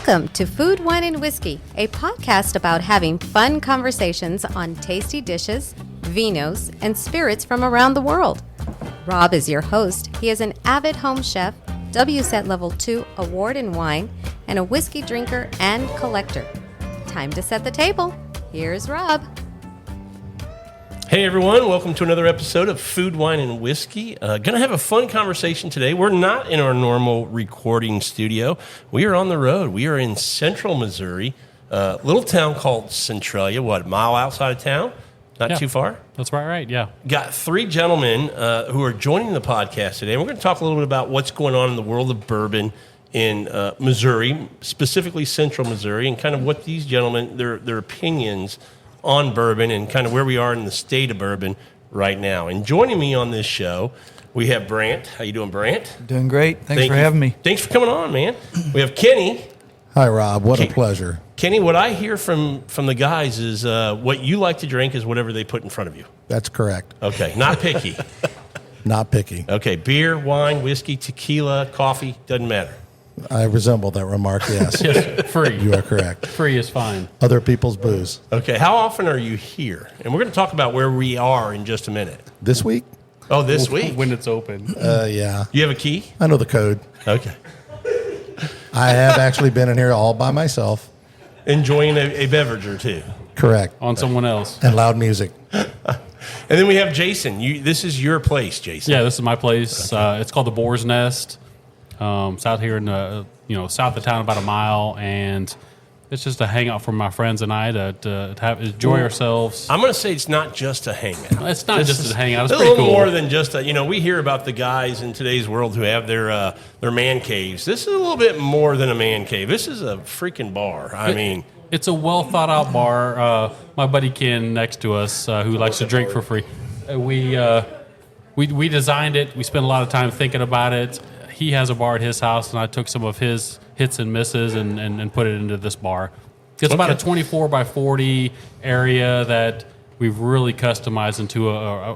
Welcome to Food, Wine, and Whiskey, a podcast about having fun conversations on tasty dishes, vinos, and spirits from around the world. Rob is your host. He is an avid home chef, WSET Level 2 award in wine, and a whiskey drinker and collector. Time to set the table. Here's Rob. Hey everyone, welcome to another episode of Food, Wine, and Whiskey. Gonna have a fun conversation today. We're not in our normal recording studio. We are on the road. We are in central Missouri, a little town called Centralia, a mile outside of town? Not too far? That's right, yeah. Got three gentlemen who are joining the podcast today. We're gonna talk a little bit about what's going on in the world of bourbon in Missouri, specifically central Missouri, and kind of what these gentlemen, their opinions on bourbon and kind of where we are in the state of bourbon right now. And joining me on this show, we have Brant. How you doing, Brant? Doing great. Thanks for having me. Thanks for coming on, man. We have Kenny. Hi, Rob. What a pleasure. Kenny, what I hear from the guys is what you like to drink is whatever they put in front of you. That's correct. Okay, not picky. Not picky. Okay, beer, wine, whiskey, tequila, coffee, doesn't matter. I resemble that remark, yes. Yes, free. You are correct. Free is fine. Other people's booze. Okay, how often are you here? And we're going to talk about where we are in just a minute. This week? Oh, this week? When it's open. Yeah. You have a key? I know the code. Okay. I have actually been in here all by myself. Enjoying a beverage or two. Correct. On someone else. And loud music. And then we have Jason. This is your place, Jason. Yeah, this is my place. Okay. It's called the Boars Nest. It's out here in the south of town, about a mile, and it's just a hangout for my friends and I to enjoy ourselves. I'm going to say it's not just a hangout. It's not just a hangout. It's a pretty little cool. more than just we hear about the guys in today's world who have their man caves. This is a little bit more than a man cave. This is a freaking bar. It's a well thought out bar. My buddy Ken next to us, who likes to drink for free, we designed it. We spent a lot of time thinking about it. He has a bar at his house, and I took some of his hits and misses and put it into this bar. It's about a 24 by 40 area that we've really customized into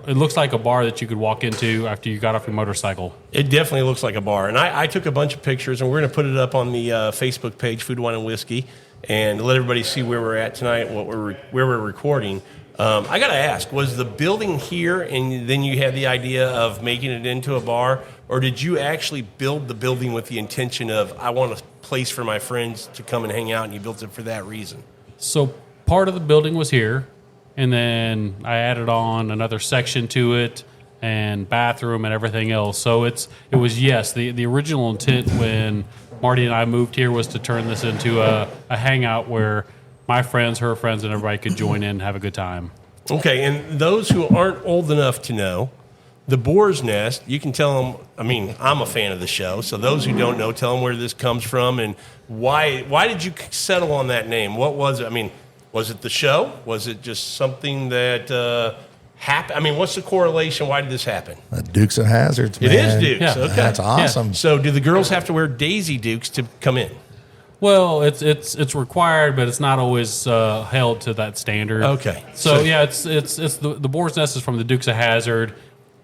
it looks like a bar that you could walk into after you got off your motorcycle. It definitely looks like a bar. And I took a bunch of pictures, and we're going to put it up on the Facebook page, Food, Wine, and Whiskey, and let everybody see where we're at tonight, where we're recording. I got to ask, was the building here and then you had the idea of making it into a bar, or did you actually build the building with the intention of, I want a place for my friends to come and hang out, and you built it for that reason? So part of the building was here, and then I added on another section to it and bathroom and everything else. So it was the original intent when Marty and I moved here was to turn this into a hangout where my friends, her friends, and everybody could join in and have a good time. Okay, and those who aren't old enough to know, the Boars Nest, you can tell them, I'm a fan of the show, so those who don't know, tell them where this comes from and why did you settle on that name? What was it? Was it the show? Was it just something that happened? What's the correlation? Why did this happen? Dukes and Hazards, man. It is Dukes, yeah. Okay. That's awesome. Yeah. So do the girls have to wear Daisy Dukes to come in? Well, it's required, but it's not always held to that standard. Okay. So it's the Boars Nest is from the Dukes of Hazzard.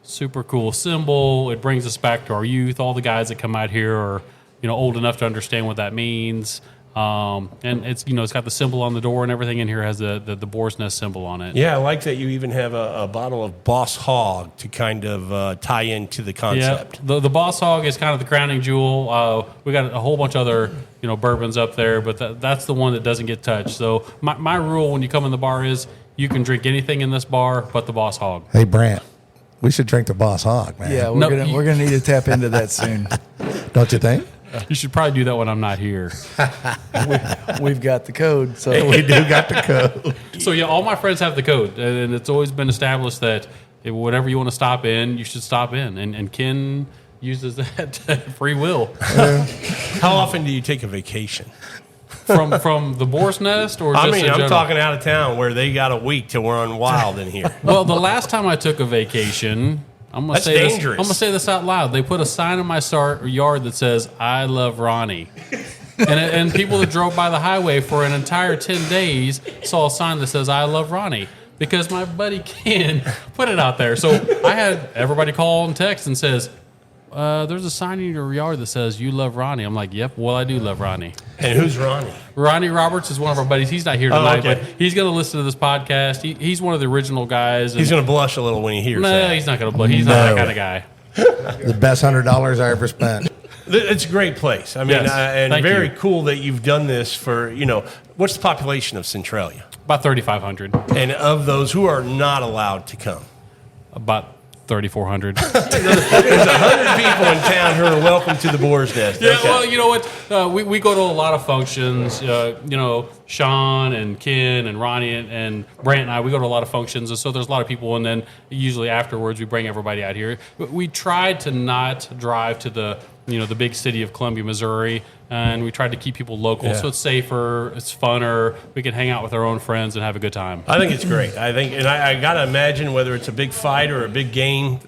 Super cool symbol. It brings us back to our youth. All the guys that come out here are old enough to understand what that means. And it's got the symbol on the door, and everything in here has the Boars Nest symbol on it. Yeah, I like that you even have a bottle of Boss Hog to kind of tie into the concept. Yeah, the Boss Hog is kind of the crowning jewel. We got a whole bunch of other bourbons up there, but that's the one that doesn't get touched. So my rule when you come in the bar is you can drink anything in this bar but the Boss Hog. Hey, Brant, we should drink the Boss Hog, man. Yeah, we're gonna need to tap into that soon. Don't you think? You should probably do that when I'm not here. We've got the code, so We do got the code. So yeah, all my friends have the code, and it's always been established that whatever you want to stop in, you should stop in. And Ken uses that free will. How often do you take a vacation? From the Boars Nest, or just in I'm general? talking out of town where they got a week to run wild in here. Well, the last time I took a vacation, I'm gonna That's say dangerous. this. I'm gonna say this out loud. They put a sign in my yard that says "I love Ronnie," and people that drove by the highway for an entire 10 days saw a sign that says "I love Ronnie" because my buddy Ken put it out there. So I had everybody call and text and says, "There's a sign in your yard that says you love Ronnie." I'm like, "Yep, well I do love Ronnie." And who's Ronnie? Ronnie Roberts is one of our buddies. He's not here tonight, okay. but he's going to listen to this podcast. He's one of the original guys. He's going to blush a little when he hears that. No, he's not going to blush. He's not that kind of guy. The best $100 I ever spent. It's a great place. I mean, Yes. and Thank very you. cool that you've done this for, what's the population of Centralia? About 3,500. And of those, who are not allowed to come? About 3,400. There's 100 people in town who are welcome to the Boars Nest. Yeah, Okay. well, you know what? We go to a lot of functions. Sean and Ken and Ronnie and Brant and I, we go to a lot of functions. And so there's a lot of people. And then usually afterwards, we bring everybody out here. We tried to not drive to the big city of Columbia, Missouri. And we tried to keep people local. Yeah. So it's safer, it's funner. We can hang out with our own friends and have a good time. I think it's great. I got to imagine whether it's a big fight or a big game,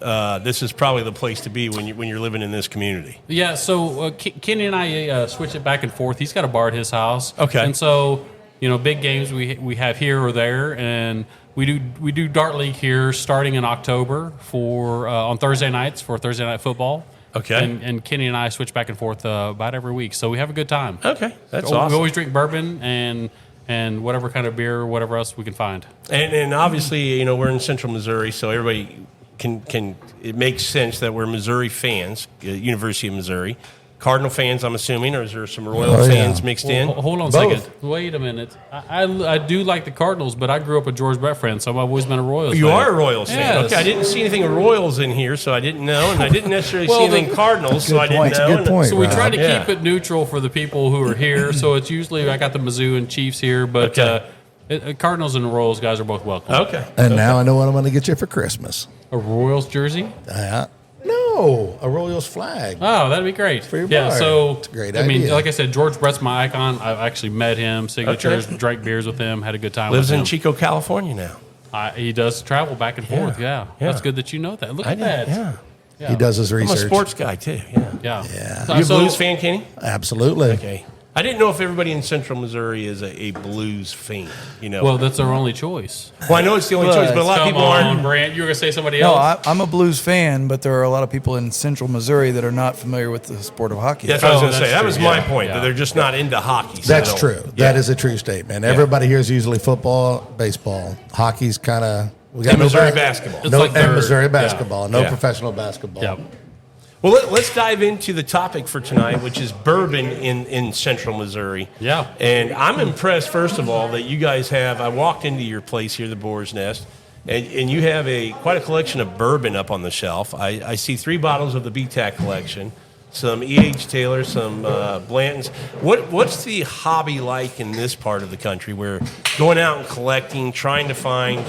this is probably the place to be when you're living in this community. Yeah, so Kenny and I switch it back and forth. He's got a bar at his house. Okay. And so, big games we have here or there, and we do Dart League here starting in October for on Thursday nights for Thursday night football. Okay. And Kenny and I switch back and forth about every week, so we have a good time. Okay, that's We awesome. always drink bourbon and whatever kind of beer or whatever else we can find. And obviously, we're in central Missouri, so everybody can it makes sense that we're Missouri fans, University of Missouri. Cardinal fans, I'm assuming, or is there some Royal fans mixed in? Hold on a Both. second. Wait a minute. I do like the Cardinals, but I grew up a George Brett fan, so I've always been a Royals You fan. are a Royals fan. Yes. Okay, I didn't see anything of Royals in here, so I didn't know, and I didn't necessarily Well, see anything Cardinals, so I didn't point. know. Good point. So we Rob. try to Yeah. keep it neutral for the people who are here. So it's usually I got the Mizzou and Chiefs here, but Cardinals and Royals guys are both welcome. Okay. And now I know what I'm going to get you for Christmas. A Royals jersey? No, a Royals flag. Oh, that'd be great. For your yeah, bar. so It's a great I mean, idea. like I said, George Brett's my icon. I've actually met him, signatures, Okay. drank beers with him, had a good time Lives with him. in Chico, California now. He does travel back and forth. Yeah. Yeah. That's good that you know that. Look I at that. did, yeah. He does his I'm a research. sports guy, too, yeah. Yeah. Yeah. You a So- Blues fan, Kenny? Absolutely. Okay. I didn't know if everybody in central Missouri is a Blues fan, Well, that's our only choice. Well, I know it's the only But- choice, but a lot of Come people on, aren't. Brant. You were going to say somebody No, else? I'm a Blues fan, but there are a lot of people in central Missouri that are not familiar with the sport of hockey. That's what I was Oh, going to say. that's That true, was my yeah, point, yeah. that they're just not into hockey. so That's they true. don't- That yeah. is a true statement. Everybody here is usually football, baseball. Hockey's kind of we got And no Missouri ba- basketball. It's No, like and they're- Missouri yeah. basketball. No Yeah. professional basketball. Yep. Well, let's dive into the topic for tonight, which is bourbon in central Missouri. Yeah. And I'm impressed, first of all, that you guys have. I walked into your place here, the Boars Nest, and you have quite a collection of bourbon up on the shelf. I see 3 bottles of the BTAC collection, some E.H. Taylor, some Blantons. What's the hobby like in this part of the country where going out and collecting, trying to find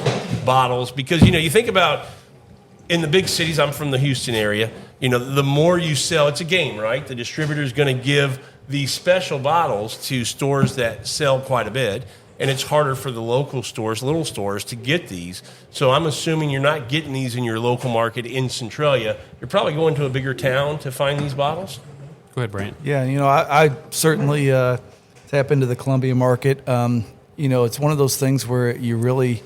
bottles? Because, you think about in the big cities, I'm from the Houston area, the more you sell, it's a game, right? The distributor is going to give these special bottles to stores that sell quite a bit, and it's harder for the local stores, little stores, to get these. So I'm assuming you're not getting these in your local market in Centralia. You're probably going to a bigger town to find these bottles? Go ahead, Brant. Yeah, I certainly tap into the Columbia market. It's one of those things where you really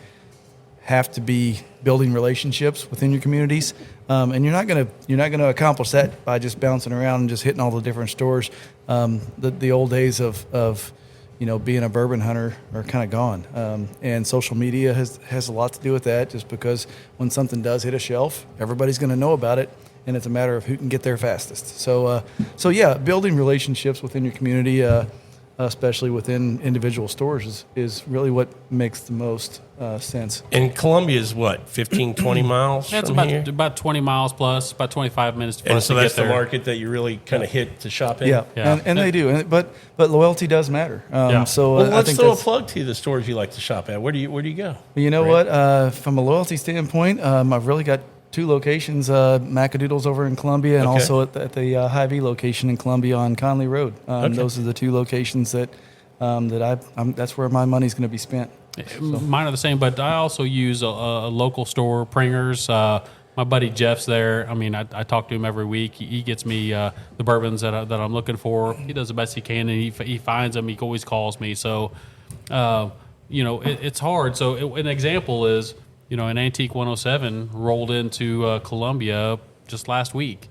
have to be building relationships within your communities, and you're not gonna accomplish that by just bouncing around and just hitting all the different stores. The old days of being a bourbon hunter are kind of gone, and social media has a lot to do with that. Just because when something does hit a shelf, everybody's going to know about it, and it's a matter of who can get there fastest. So yeah, building relationships within your community, especially within individual stores, is really what makes the most sense. And Columbia is what, 15, 20 miles That's from here? about 20 miles plus, about 25 minutes for And us so to that's get the there. market that you really kind of hit to shop in? Yeah, Yeah. And they do, but loyalty does matter. Yeah. So Well, I let's think throw a that's- plug to the stores you like to shop at. Where do you go? You know what? From a loyalty standpoint, I've really got 2 locations: Macadoodles over in Columbia, and Okay. also at the Hy-Vee location in Columbia on Conley Road. Those are the 2 locations that that's where my money's going to be spent. Mine are the same, but I also use a local store, Pringer's. My buddy Jeff's there. I mean, I talk to him every week. He gets me the bourbons that I'm looking for. He does the best he can, and he finds them. He always calls me. So, it's hard. So an example is, an Antique 107 rolled into Columbia just last week.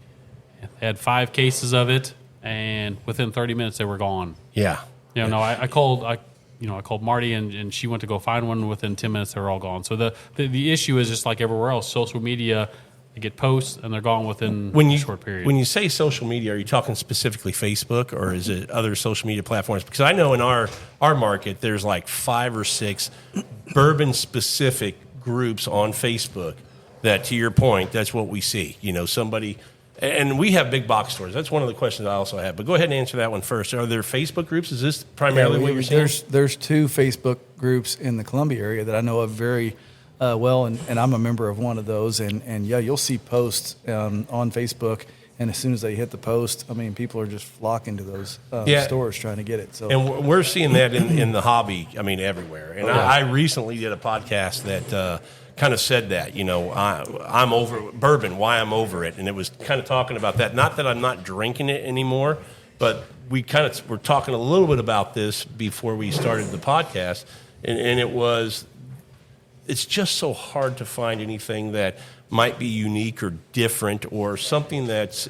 They had 5 cases of it, and within 30 minutes they were gone. Yeah. Yeah, no, I called Marty, and she went to go find one. Within 10 minutes, they were all gone. So the issue is just like everywhere else. Social media, you get posts, and they're gone within a short period. When you say social media, are you talking specifically Facebook, or is it other social media platforms? Because I know in our market, there's like 5 or 6 bourbon-specific groups on Facebook that, to your point, that's what we see. Somebody... And we have big box stores. That's one of the questions I also have. But go ahead and answer that one first. Are there Facebook groups? Is this primarily what you're saying? There's 2 Facebook groups in the Columbia area that I know of very well, and I'm a member of one of those. And yeah, you'll see posts on Facebook, and as soon as they hit the post, I mean, people are just flocking to those stores trying to get it. So, and we're seeing that in the hobby, I mean, everywhere. And I recently did a podcast that kind of said that, I'm over bourbon, why I'm over it. And it was kind of talking about that. Not that I'm not drinking it anymore, but we're talking a little bit about this before we started the podcast. And it's just so hard to find anything that might be unique or different, or something that's,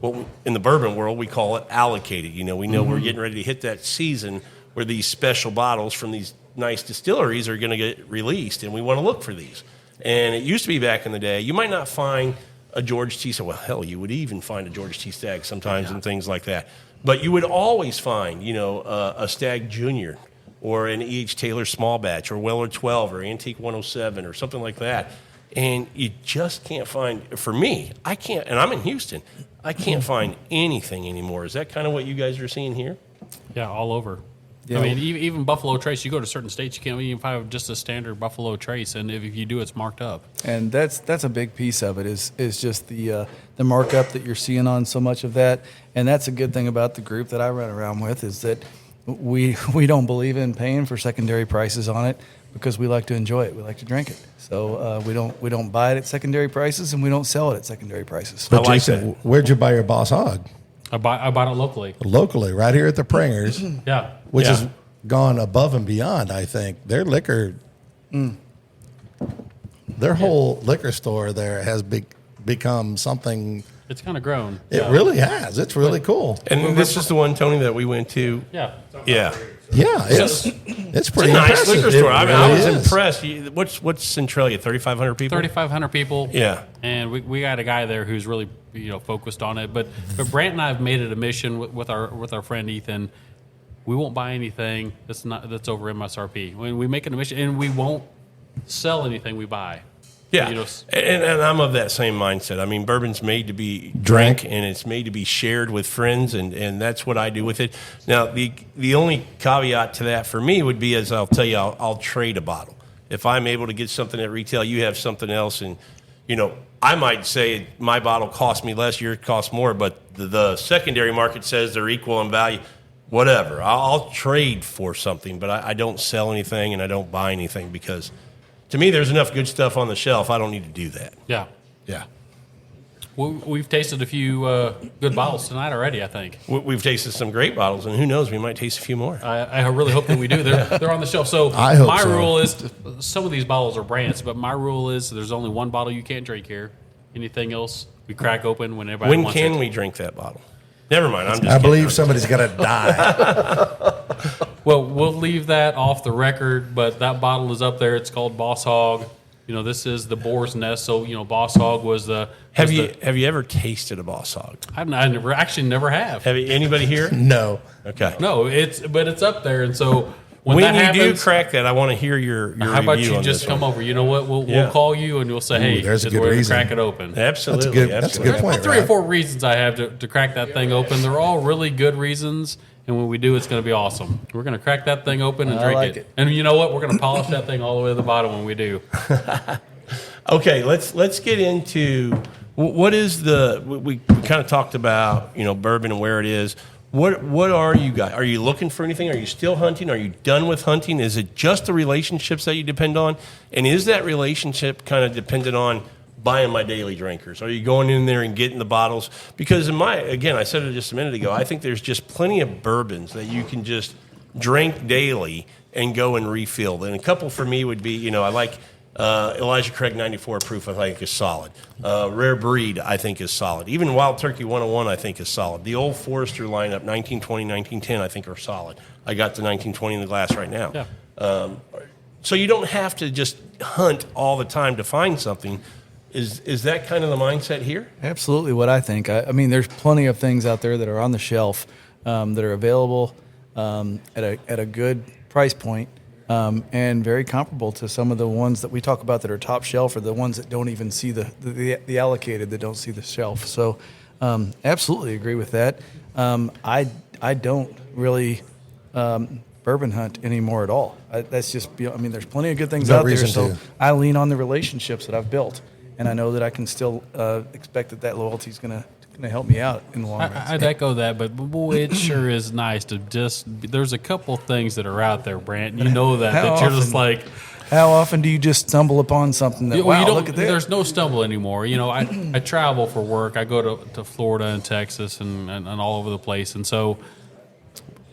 what in the bourbon world we call it allocated. We know we're getting ready to hit that season where these special bottles from these nice distilleries are going to get released, and we want to look for these. And it used to be back in the day, you might not find a George T. Stagg. Well, hell, you would even find a George T. Stagg sometimes and things like that. But you would always find, a Stagg Jr. or an E.H. Taylor small batch or Weller 12 or Antique 107 or something like that. And you just can't find, for me, I can't, and I'm in Houston, I can't find anything anymore. Is that kind of what you guys are seeing here? Yeah, all over. Yeah. I mean, even Buffalo Trace, you go to certain states, you can't even find just a standard Buffalo Trace, and if you do, it's marked up. And that's a big piece of it is just the markup that you're seeing on so much of that. And that's a good thing about the group that I run around with is that we don't believe in paying for secondary prices on it because we like to enjoy it. We like to drink it. So we don't buy it at secondary prices, and we don't sell it at secondary prices. But Jason, where'd you buy your Boss Hog? I bought it locally. Locally, right here at the Pringers. Yeah. Which has gone above and beyond, I think. Their liquor, their whole liquor store there has become something. It's kind of grown. It really has. It's really cool. And this is the one, Tony, that we went to. Yeah. Yeah. Yeah, it's pretty It's a nice impressive. liquor store. I was is. impressed. What's Centralia? 3,500 people. 3,500 people. Yeah. And we got a guy there who's really focused on it. But Brant and I have made it a mission with our friend Ethan. We won't buy anything that's over MSRP. When we make it a mission, and we won't sell anything we buy. Yeah, and I'm of that same mindset. I mean, bourbon's made to be drank, and it's made to be shared with friends, and that's what I do with it. Now, the only caveat to that for me would be, as I'll tell you, I'll trade a bottle. If I'm able to get something at retail, you have something else, and, I might say my bottle costs me less, yours costs more, but the secondary market says they're equal in value. Whatever. I'll trade for something, but I don't sell anything, and I don't buy anything because – to me, there's enough good stuff on the shelf. I don't need to do that. Yeah. Yeah. We've tasted a few good bottles tonight already, I think. We've tasted some great bottles, and who knows, we might taste a few more. I really hope that we do. They're on the shelf. So I hope my so. rule is, some of these bottles are Brant's, but my rule is there's only one bottle you can't drink here. Anything else, we crack open when everybody wants it. When can we drink that bottle? Never mind. I'm just I kidding. believe somebody's got to die. Well, we'll leave that off the record, but that bottle is up there. It's called Boss Hog. This is the Boars Nest. So, Boss Hog was the. Have you ever tasted a Boss Hog? I never have. Have you, anybody here? No. Okay. No, but it's up there, and so when you that happens, do crack that, I want to hear your how about review you on just this come one. over? You know what? We'll call you and we'll say, hey, there's a good we're gonna reason. crack it open. Absolutely. That's a good There's point. about 3 or Right? 4 reasons I have to crack that thing open. They're all really good reasons, and when we do, it's going to be awesome. We're going to crack that thing open and drink like it. it. And you know what? We're going to polish that thing all the way to the bottom when we do. Okay, let's get into what is we kind of talked about bourbon and where it is. What are you guys? Are you looking for anything? Are you still hunting? Are you done with hunting? Is it just the relationships that you depend on? And is that relationship kind of dependent on buying my daily drinkers? Are you going in there and getting the bottles? Because I said it just a minute ago, I think there's just plenty of bourbons that you can just drink daily and go and refill. And a couple for me would be, I like Elijah Craig 94 proof, I think, is solid. Rare Breed, I think, is solid. Even Wild Turkey 101, I think, is solid. The Old Forester lineup, 1920, 1910, I think, are solid. I got the 1920 in the glass right now. Yeah. So you don't have to just hunt all the time to find something. Is that kind of the mindset here? Absolutely what I think. I mean, there's plenty of things out there that are on the shelf that are available at a good price point and very comparable to some of the ones that we talk about that are top shelf or the ones that don't even see the allocated, that don't see the shelf. So absolutely agree with that. I don't really bourbon hunt anymore at all. That's just, I mean, there's plenty of good things out there. So I lean on the relationships that I've built. And I know that I can still expect that loyalty is going to help me out in the long run. I'd echo that, but boy, it sure is nice to just. There's a couple things that are out there, Brant. You know that you're just like. How often do you just stumble upon something that, wow, look at that? There's no stumble anymore. You know, I travel for work. I go to Florida and Texas and all over the place, and so.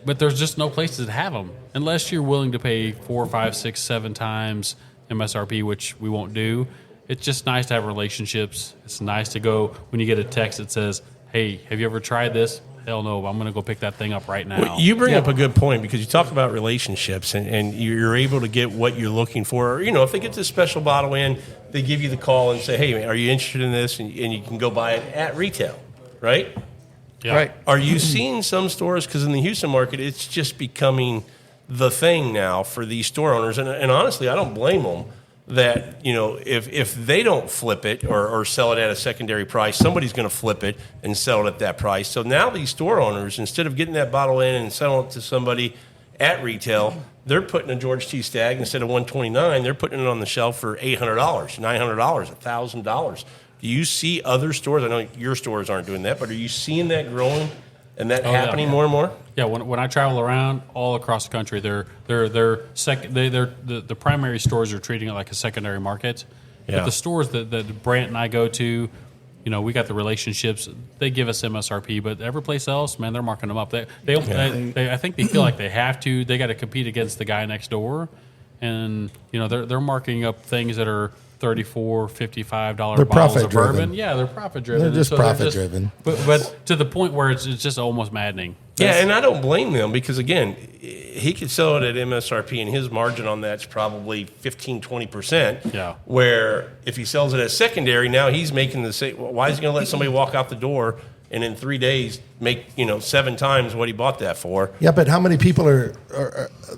But there's just no places that have them unless you're willing to pay 4, 5, 6, 7 times MSRP, which we won't do. It's just nice to have relationships. It's nice to go when you get a text that says, hey, have you ever tried this? Hell no, I'm going to go pick that thing up right now. Well, you bring up a good point because you talk about relationships and you're able to get what you're looking for. Or, you know, if they get this special bottle in, they give you the call and say, hey, are you interested in this? And you can go buy it at retail, right? Yeah. Right. Are you seeing some stores, because in the Houston market, it's just becoming the thing now for these store owners. And honestly, I don't blame them. That, you know, if they don't flip it or sell it at a secondary price, somebody's going to flip it and sell it at that price. So now these store owners, instead of getting that bottle in and selling it to somebody at retail, they're putting a George T. Stagg instead of $129, they're putting it on the shelf for $800, $900, $1,000. Do you see other stores? I know your stores aren't doing that, but are you seeing that growing and that happening more and more? Yeah, when I travel around all across the country, the primary stores are treating it like a secondary market. Yeah. But the stores that Brant and I go to, you know, we got the relationships. They give us MSRP, but every place else, man, they're marking them up. They I think they feel like they have to. They got to compete against the guy next door, and you know they're marking up things that are $34, $55 bottles of bourbon. Yeah, they're profit driven. They're just profit driven. But to the point where it's just almost maddening. Yeah, and I don't blame them because, again, he could sell it at MSRP and his margin on that's probably 15, 20%. Yeah. Where if he sells it as secondary, now he's making the same. Why is he going to let somebody walk out the door and in 3 days make 7 times what he bought that for? Yeah, but how many people are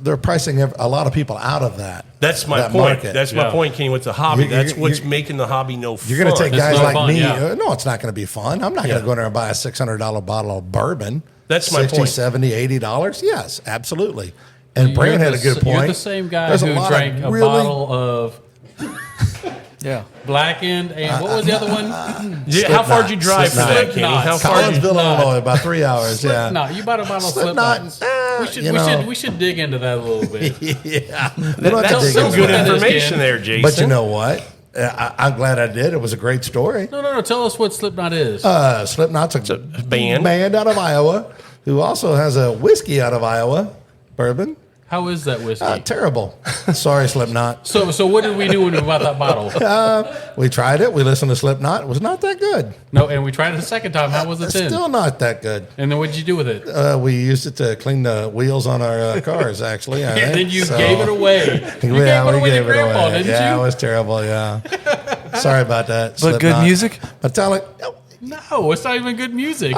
they're pricing a lot of people out of that? That's my point. Market. That's my point, Kenny, with the hobby. That's what's making the hobby no fun. You're going to take guys like fun, me. yeah. No, it's not going to be fun. I'm not going to go in there and buy a $600 bottle of bourbon. That's my $60, point. $70, $80? Yes, absolutely. And Brant had a good point. You're the same guy There's who drank a bottle of Blackened, and what was the other one? How far did you drive for that, Kenny? How far? Collinsville, Illinois, about 3 hours. Yeah. No, you bought a bottle of Slipknot. We should dig into that a little bit. Yeah. That's some good information there, Jason. But you know what? I'm glad I did. It was a great story. No. Tell us what Slipknot is. Slipknot's a band out of Iowa who also has a whiskey out of Iowa, bourbon. How is that whiskey? Terrible. Sorry, Slipknot. So what did we do when we bought that bottle? We tried it. We listened to Slipknot. It was not that good. No, and we tried it a second time. How was it then? Still not that good. And then what did you do with it? We used it to clean the wheels on our cars, actually. And then you gave it away. You gave it away to Grandpa, didn't you? Yeah, it was terrible, yeah. Sorry about that, But Slipknot. good music? Metallic, No, it's not even good music.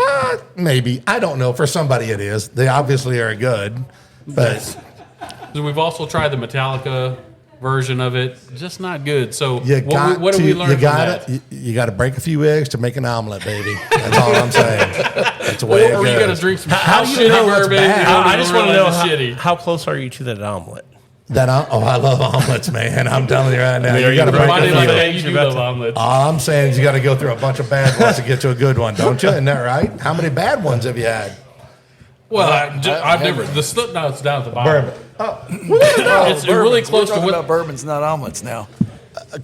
maybe. I don't know. For somebody it is. They obviously are good. But We've also tried the Metallica version of it. Just not good. So what do we learn from that? You got to break a few eggs to make an omelet, baby. That's all I'm saying. That's the way it Or goes. you got to drink some How do you know bourbon. I just want to know shitty. how close are you to that omelet? I love omelets, man. I'm telling you right now. I mean, You got to break Everybody a like few. that. You do love omelets. All I'm saying is you got to go through a bunch of bad ones to get to a good one, don't you? Isn't that right? How many bad ones have you had? Well, I've never. The Slipknot's down at the bottom. Bourbon. It's really close to We're talking what. about bourbons, not omelets now.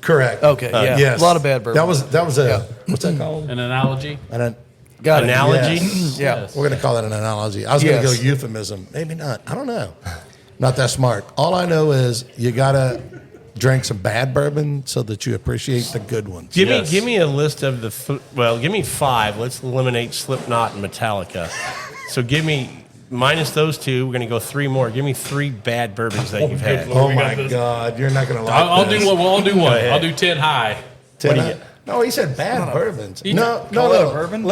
Correct. Okay, yeah. Yes. A lot of bad bourbon. That was a what's that called? An analogy. Got it. Analogy? Yes. Yeah. Yes. We're going to call that an analogy. I was going to Yes. go euphemism. Maybe not. I don't know. Not that smart. All I know is you got to drink some bad bourbon so that you appreciate the good ones. Give Yes. me a list of give me 5. Let's eliminate Slipknot and Metallica. So give me minus those 2. We're going to go 3 more. Give me 3 bad bourbons that you've had. Lord. Oh We got my this. God, you're not going to like I'll this. do one. Well, I'll do one. ahead. I'll do 10 high. What do you get? No, he said bad bourbons. He- No. Call it a bourbon?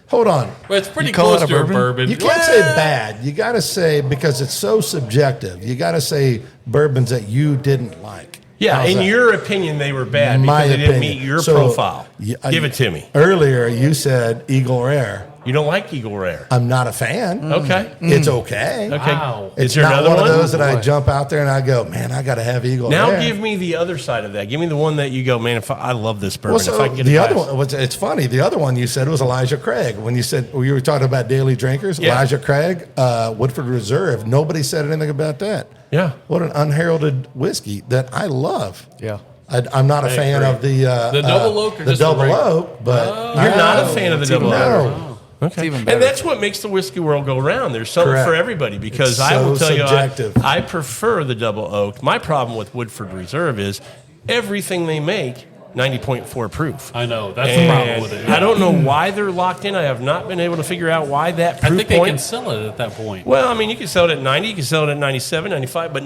Hold on. Well, it's pretty You call close it a to a bourbon? bourbon. You can't say bad. You got to say, because it's so subjective, you got to say bourbons that you didn't like. Yeah, How's in that? your opinion, they were bad My because they didn't opinion. meet your So, profile. yeah, Give it to me. Earlier, you said Eagle Rare. You don't like Eagle Rare. I'm not a fan. Okay. It's okay. Okay. Wow. Is It's there not another one one? of those that I jump out there and I go, man, I got to have Eagle Now Rare. give me the other side of that. Give me the one that you go, man, I love this bourbon. Well, If I so can get the a other glass. one, it's funny. The other one you said was Elijah Craig. When you were talking about daily drinkers, Yeah. Elijah Craig, Woodford Reserve. Nobody said anything about that. Yeah. What an unheralded whiskey that I love. Yeah. I'm not a fan agree. of the double oak or the just the double regular? oak, but You're not a fan of the double oak. No. Okay. even better. And that's what makes the whiskey world go round. There's something Correct. for everybody because It's I will so tell subjective. you, I prefer the double oak. My problem with Woodford Reserve is everything they make 90.4 proof. I know. That's the problem with it. I don't know why they're locked in. I have not been able to figure out why that proof I think they point. can sell it at that point. Well, I mean, you can sell it at 90, you can sell it at 97, 95, but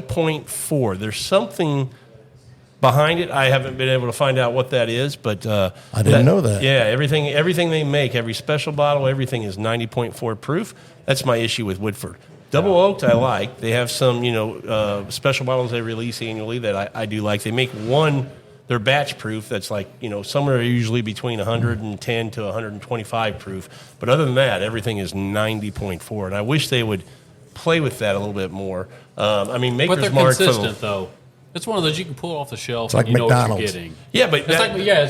90.4. There's something behind it. I haven't been able to find out what that is, but I didn't know that. Yeah, everything they make, every special bottle, everything is 90.4 proof. That's my issue with Woodford. Double oaked, I like. They have some, special bottles they release annually that I do like. They make one. They're batch proof. That's like, somewhere usually between 110 to 125 proof. But other than that, everything is 90.4. And I wish they would play with that a little bit more. But Maker's they're Mark. consistent, though. It's one of those you can pull off the shelf like and you know what you're McDonald's. getting. Yeah, but It's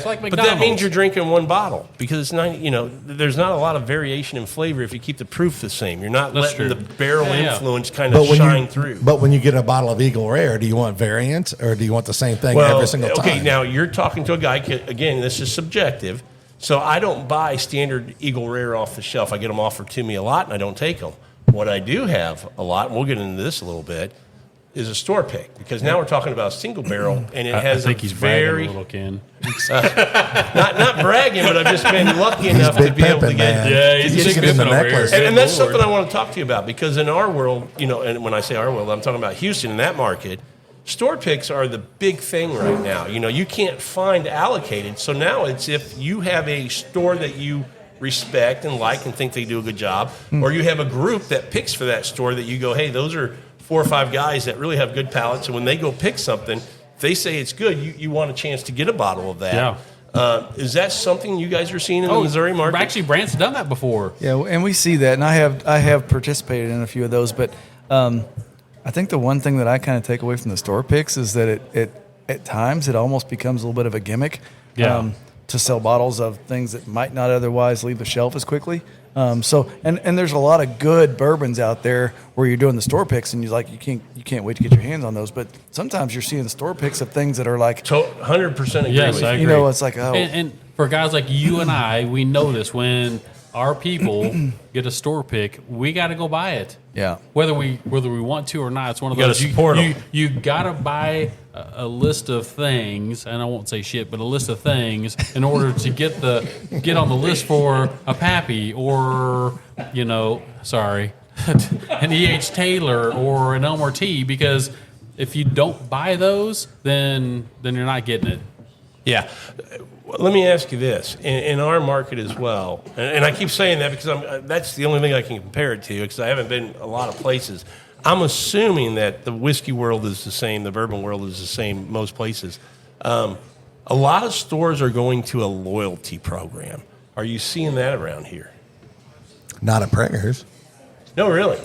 like But McDonald's. that means you're drinking one bottle because it's 90. There's not a lot of variation in flavor if you keep the proof the same. You're not That's letting true. the barrel Yeah. influence kind of shine through. But when you get a bottle of Eagle Rare, do you want variants or do you want the same thing every single time? Okay, now you're talking to a guy. Again, this is subjective. So I don't buy standard Eagle Rare off the shelf. I get them offered to me a lot, and I don't take them. What I do have a lot, and we'll get into this a little bit, is a store pick because now we're talking about single barrel, and it has I think a he's bragging very a little, Ken. not bragging, but I've just been lucky enough to big be able to pimping, get. man. Yeah, he's He's big getting the pimping over here. necklace. And that's Good Lord. something I want to talk to you about because in our world, and when I say our world, I'm talking about Houston in that market. Store picks are the big thing right now. You can't find allocated. So now it's if you have a store that you respect and like and think they do a good job, or you have a group that picks for that store that you go, hey, those are 4 or 5 guys that really have good palates. And when they go pick something, if they say it's good, you want a chance to get a bottle of that. Yeah. Is that something you guys are seeing in the Missouri market? Actually, Brant's done that before. Yeah, and we see that, and I have participated in a few of those. But I think the one thing that I kind of take away from the store picks is that it at times it almost becomes a little bit of a gimmick. Yeah. To sell bottles of things that might not otherwise leave the shelf as quickly. And there's a lot of good bourbons out there where you're doing the store picks and you can't wait to get your hands on those. But sometimes you're seeing the store picks of things that are like 100% agree Yes, with I you. agree. it's like And for guys like you and I, we know this. When our people get a store pick, we got to go buy it. Yeah. Whether we want to or not, it's one of You gotta those. support 'em. You got to buy a list of things, and I won't say shit, but a list of things in order to get on the list for a Pappy or an E.H. Taylor or an Elmer T. Because if you don't buy those, then you're not getting it. Yeah. Let me ask you this. In our market as well, and I keep saying that because that's the only thing I can compare it to because I haven't been a lot of places. I'm assuming that the whiskey world is the same, the bourbon world is the same most places. A lot of stores are going to a loyalty program. Are you seeing that around here? Not at Pringer's. No, really.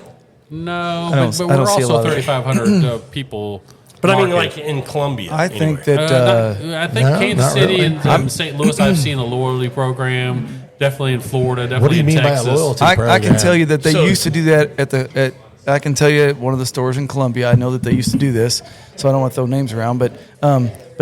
No, I don't but we're see a also lot of it. 3,500 people. But I mean, market. like in Columbia. I think anyway. that I think No, Kansas not City really. and St. Louis, I've seen a loyalty program. Definitely in Florida. Definitely What do you in mean by a Texas. loyalty I can program? tell you that they So- used to do that at I can tell you at one of the stores in Columbia. I know that they used to do this, so I don't want to throw names around, but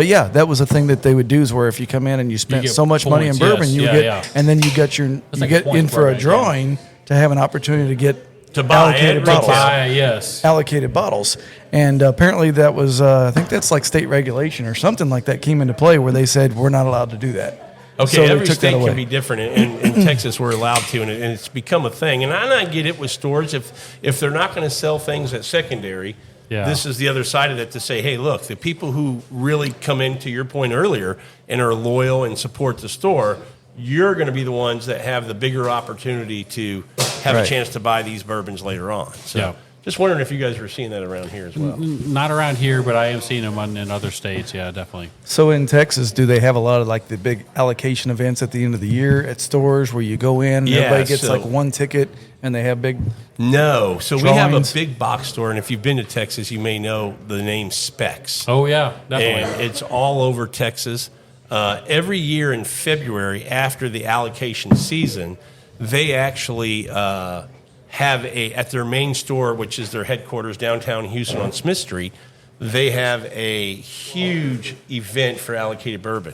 yeah, that was a thing that they would do. Is where if you come in and you spent get so much money in points, bourbon, yes. you Yeah, get, yeah. and then you got you like a get point in for a program, drawing to have an opportunity to get To buy allocated and bottles. retail. Yes. Allocated bottles. And apparently that was, I think that's like state regulation or something like that came into play where they said we're not allowed to do that. Okay, So they every took that state away. can be different. In Texas, we're allowed to, and it's become a thing. And I get it with stores. If they're not going to sell things at secondary, Yeah. this is the other side of it to say, hey, look, the people who really come in, to your point earlier, and are loyal and support the store, you're going to be the ones that have the bigger opportunity to have a Right. chance to buy these bourbons later on. So Yeah. just wondering if you guys were seeing that around here as well. Not around here, but I am seeing them in other states. Yeah, definitely. So in Texas, do they have a lot of like the big allocation events at the end of the year at stores where you go in and Yeah, everybody gets so- like one ticket and they have big No. So we have a Drawings. big box store, and if you've been to Texas, you may know the name Specs. Oh yeah, definitely. And it's all over Texas. Every year in February, after the allocation season, they actually have at their main store, which is their headquarters downtown Houston on Smith Street, they have a huge event for allocated bourbon.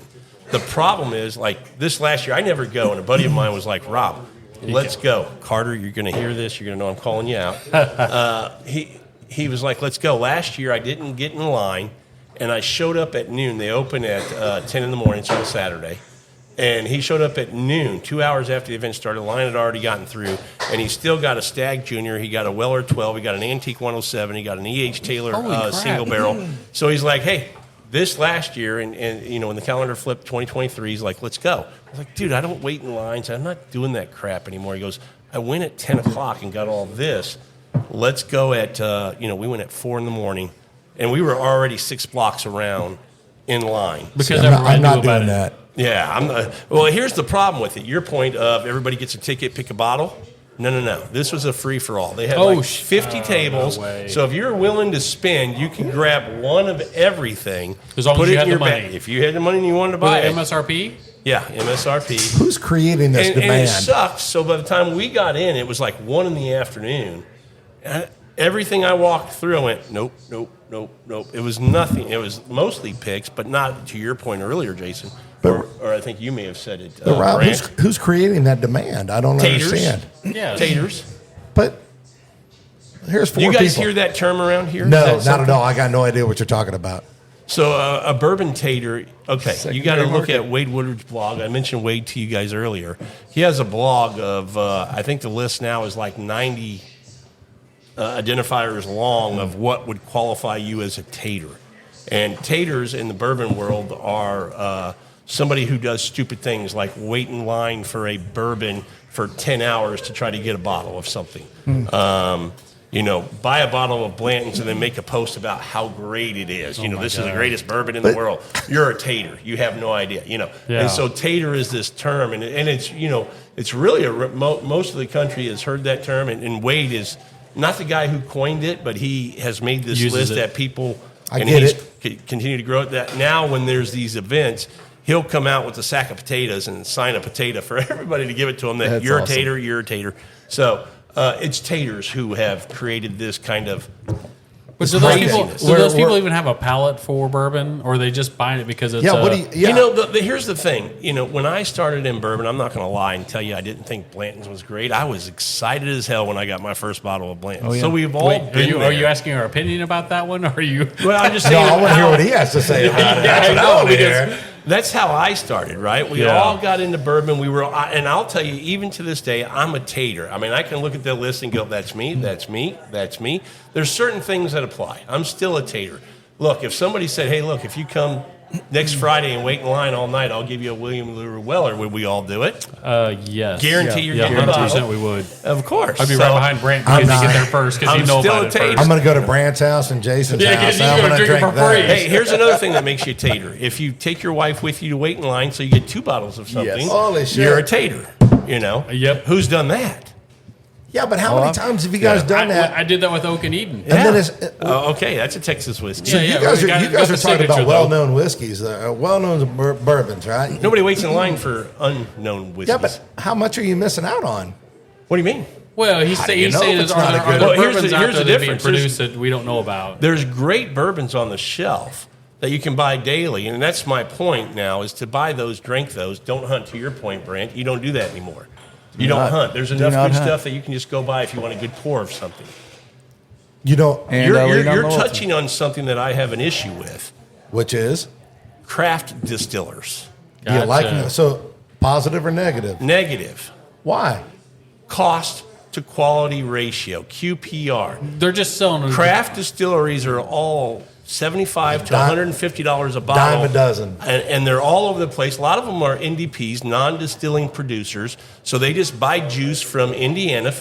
The problem is, like this last year, I never go, and a buddy of mine was like, Rob, let's go. Carter, you're going to hear this. You're going to know I'm calling you out. He was like, let's go. Last year, I didn't get in line. And I showed up at noon. They open at 10 in the morning, so on Saturday. And he showed up at noon, 2 hours after the event started. The line had already gotten through. And he still got a Stag Junior. He got a Weller 12. He got an Antique 107. He got an E.H. Taylor Holy crap. single barrel. So he's like, hey, this last year, and you know, when the calendar flipped 2023, he's like, let's go. I was like, dude, I don't wait in lines. I'm not doing that crap anymore. He goes, I went at 10 o'clock and got all this. Let's go at, we went at 4 in the morning. And we were already 6 blocks around in line. Because I'm everybody not knew about doing it. that. Yeah, well, here's the problem with it. Your point of everybody gets a ticket, pick a bottle. No. This was a free for all. They had Oh, like 50 tables. no way. So if you're willing to spend, you can grab one of everything. As long put as it you in had your the money. bag. If you had the money and you wanted to buy With it, MSRP? yeah, MSRP. Who's creating this And it demand? sucked. So by the time we got in, it was like 1 in the afternoon. Everything I walked through, I went, nope. It was nothing. It was mostly picks, but not to your point earlier, Jason. But- Or I think you may have said it. But Rob, Brant. who's creating that demand? I don't Taters. understand. Yes. Taters. But here's four You guys people. hear that term around here? Is No, that not something? at all. I got no idea what you're talking about. So a bourbon tater, okay, you got to Secondary look market. at Wade Woodard's blog. I mentioned Wade to you guys earlier. He has a blog of, I think the list now is like 90 identifiers long of what would qualify you as a tater. And taters in the bourbon world are somebody who does stupid things like wait in line for a bourbon for 10 hours to try to get a bottle of something. Buy a bottle of Blanton's and then make a post about how great it is. This is the greatest bourbon in the world. You're a tater. You have no idea. Yeah. And so tater is this term, and it's it's really most of the country has heard that term, and Wade is not the guy who coined it, but he has made this Uses list it. that people I and get he's it. continue to grow it. That now when there's these events, he'll come out with a sack of potatoes and sign a potato for everybody to give it to him. That That's you're awesome. a tater, you're a tater. So it's taters who have created this kind of. But do those people, craziness. do those people even have a palate for bourbon, or are they just buying it because it's Yeah, what do you? Yeah. Here's the thing. When I started in bourbon, I'm not going to lie and tell you I didn't think Blanton's was great. I was excited as hell when I got my first bottle of Blanton's. Oh, yeah. So we've all Wait, been are there. you asking our opinion about that one, or are you? Well, I'm just No, saying. I want to hear what he has to say about it. That's what I want to hear. That's how I started, right? We Yeah. all got into bourbon. And I'll tell you, even to this day, I'm a tater. I mean, I can look at the list and go, that's me, that's me, that's me. There's certain things that apply. I'm still a tater. Look, if somebody said, hey, look, if you come next Friday and wait in line all night, I'll give you a William Lure Weller, would we all do it? Yes. Guarantee you're Yeah, getting a 100% bottle. we would. Of course. I'd be So, right behind Brant because he get there first because I'm you know still about a it tater. first. I'm going to go to Brant's house and Jason's Yeah, 'cause house. he's I'm gonna going to drink it drink for free. that. Hey, here's another thing that makes you a tater. If you take your wife with you to wait in line, so you get 2 bottles of something, Yes. Holy shit. you're a tater. Yep. Who's done that? Yeah, but how many times have you guys done that? I did that with Oak and Eden. And then it's, Okay, that's a Texas whiskey. Yeah, you guys we got are the talking signature, about though. well-known whiskeys, well-known bourbons, right? Nobody waits in line for unknown whiskeys. Yeah, but how much are you missing out on? What do you mean? Well, he's do you saying know if is, it's are not there, a are good- there Well, here's bourbons the- out here's there the that are being difference. produced that we don't know about? There's great bourbons on the shelf that you can buy daily, and that's my point now: is to buy those, drink those. Don't hunt. To your point, Brant, you don't do that anymore. You don't hunt. There's enough not good hunt. stuff that you can just go buy if you want a good pour of something. You know, And, You're, lean on you're loyalty. touching on something that I have an issue with. which is Craft distillers. do you like Gotcha. it? So positive or negative? Negative. Why? Cost to quality ratio, QPR. They're just selling Craft distilleries are all $75 to $150 a bottle. Dime a dozen. And they're all over the place. A lot of them are NDPs, non-distilling producers. So they just buy juice from Indiana,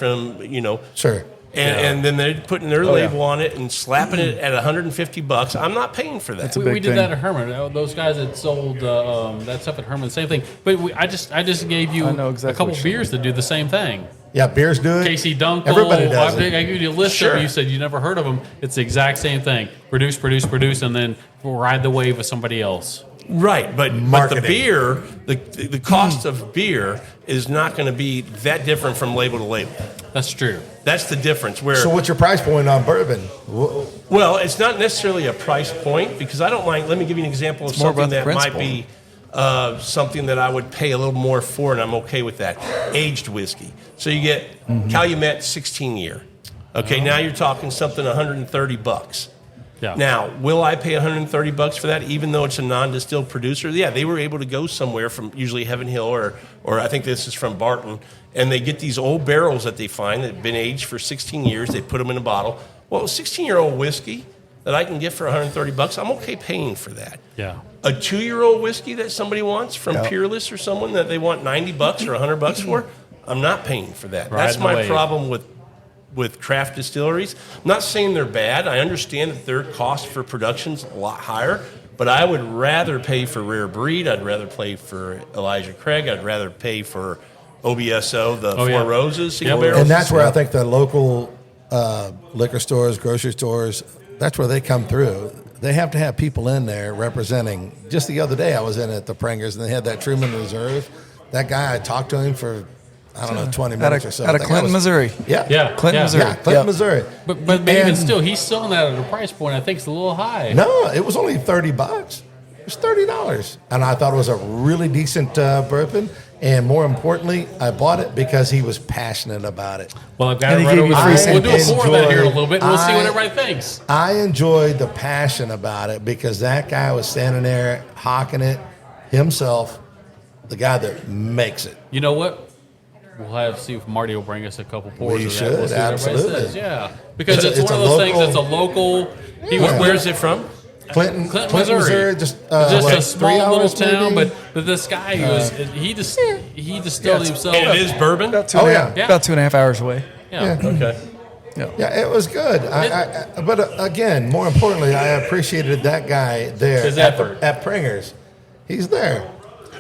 Sure. and then they're putting their label on it and slapping it at $150. I'm not paying for that. That's a We big did thing. that at Herman. Those guys that sold that stuff at Herman, same thing. But I just gave you I know exactly a couple what you're beers that do the same thing. Yeah, beers do it. Casey Dunkel. Everybody does I it. gave you a list of them. You said you never heard of them. It's the exact same thing. Produce, and then ride the wave with somebody else. Right, but the Marketing. beer, the cost of beer is not going to be that different from label to label. That's true. That's the difference. Where So what's your price point on bourbon? well, it's not necessarily a price point because I don't mind. Let me give you an example of more something about the that might principle. be something that I would pay a little more for, and I'm okay with that. Aged whiskey. So you get Calumet 16 year. Okay, now you're talking something $130. Yeah. Now, will I pay $130 for that, even though it's a non-distilled producer? Yeah, they were able to go somewhere from usually Heaven Hill or I think this is from Barton, and they get these old barrels that they find that have been aged for 16 years. They put them in a bottle. Well, 16-year-old whiskey that I can get for $130, I'm okay paying for that. Yeah. A 2-year-old whiskey that somebody wants from Yeah. Peerless or someone that they want $90 or $100 for, I'm not paying for that. Riding That's the my wave. problem with craft distilleries. I'm not saying they're bad. I understand that their cost for production's a lot higher, but I would rather pay for Rare Breed. I'd rather pay for Elijah Craig. I'd rather pay for OBSO, the Four yeah. Roses single Yep. barrels. And that's where I think the local liquor stores, grocery stores, that's where they come through. They have to have people in there representing. Just the other day, I was in at the Pringers, and they had that Truman Reserve. That guy, I talked to him for, I don't know, 20 minutes or so. Out of That guy Clinton, was- Missouri. Yeah. Yeah. Clinton, yeah. Missouri. Yeah, Clinton, Yep. Missouri. But even And- still, he's selling that at a price point I think is a little high. No, it was only $30. It was $30. And I thought it was a really decent bourbon. And more importantly, I bought it because he was passionate about it. Well, I've got And it he right gave over you there. free We'll do a samples. pour of that here in a little bit, and we'll see what I- everybody thinks. I enjoyed the passion about it because that guy was standing there hawking it himself, the guy that makes it. You know what? We'll have to see if Marty will bring us a couple pours We of that. should, We'll see what everybody absolutely. says. Yeah, because It's it's, a one of those things local- that's a local. Where is it from? Clinton, Missouri. Missouri, just Just what, a 3 small little hours town, maybe? but this guy he distilled himself. And it is bourbon? About two Oh, and a yeah. half- Yeah. about 2.5 hours away. Yeah. Okay. Yeah, it was good. But again, more importantly, I appreciated that guy there His at, effort. at Pringers. He's there.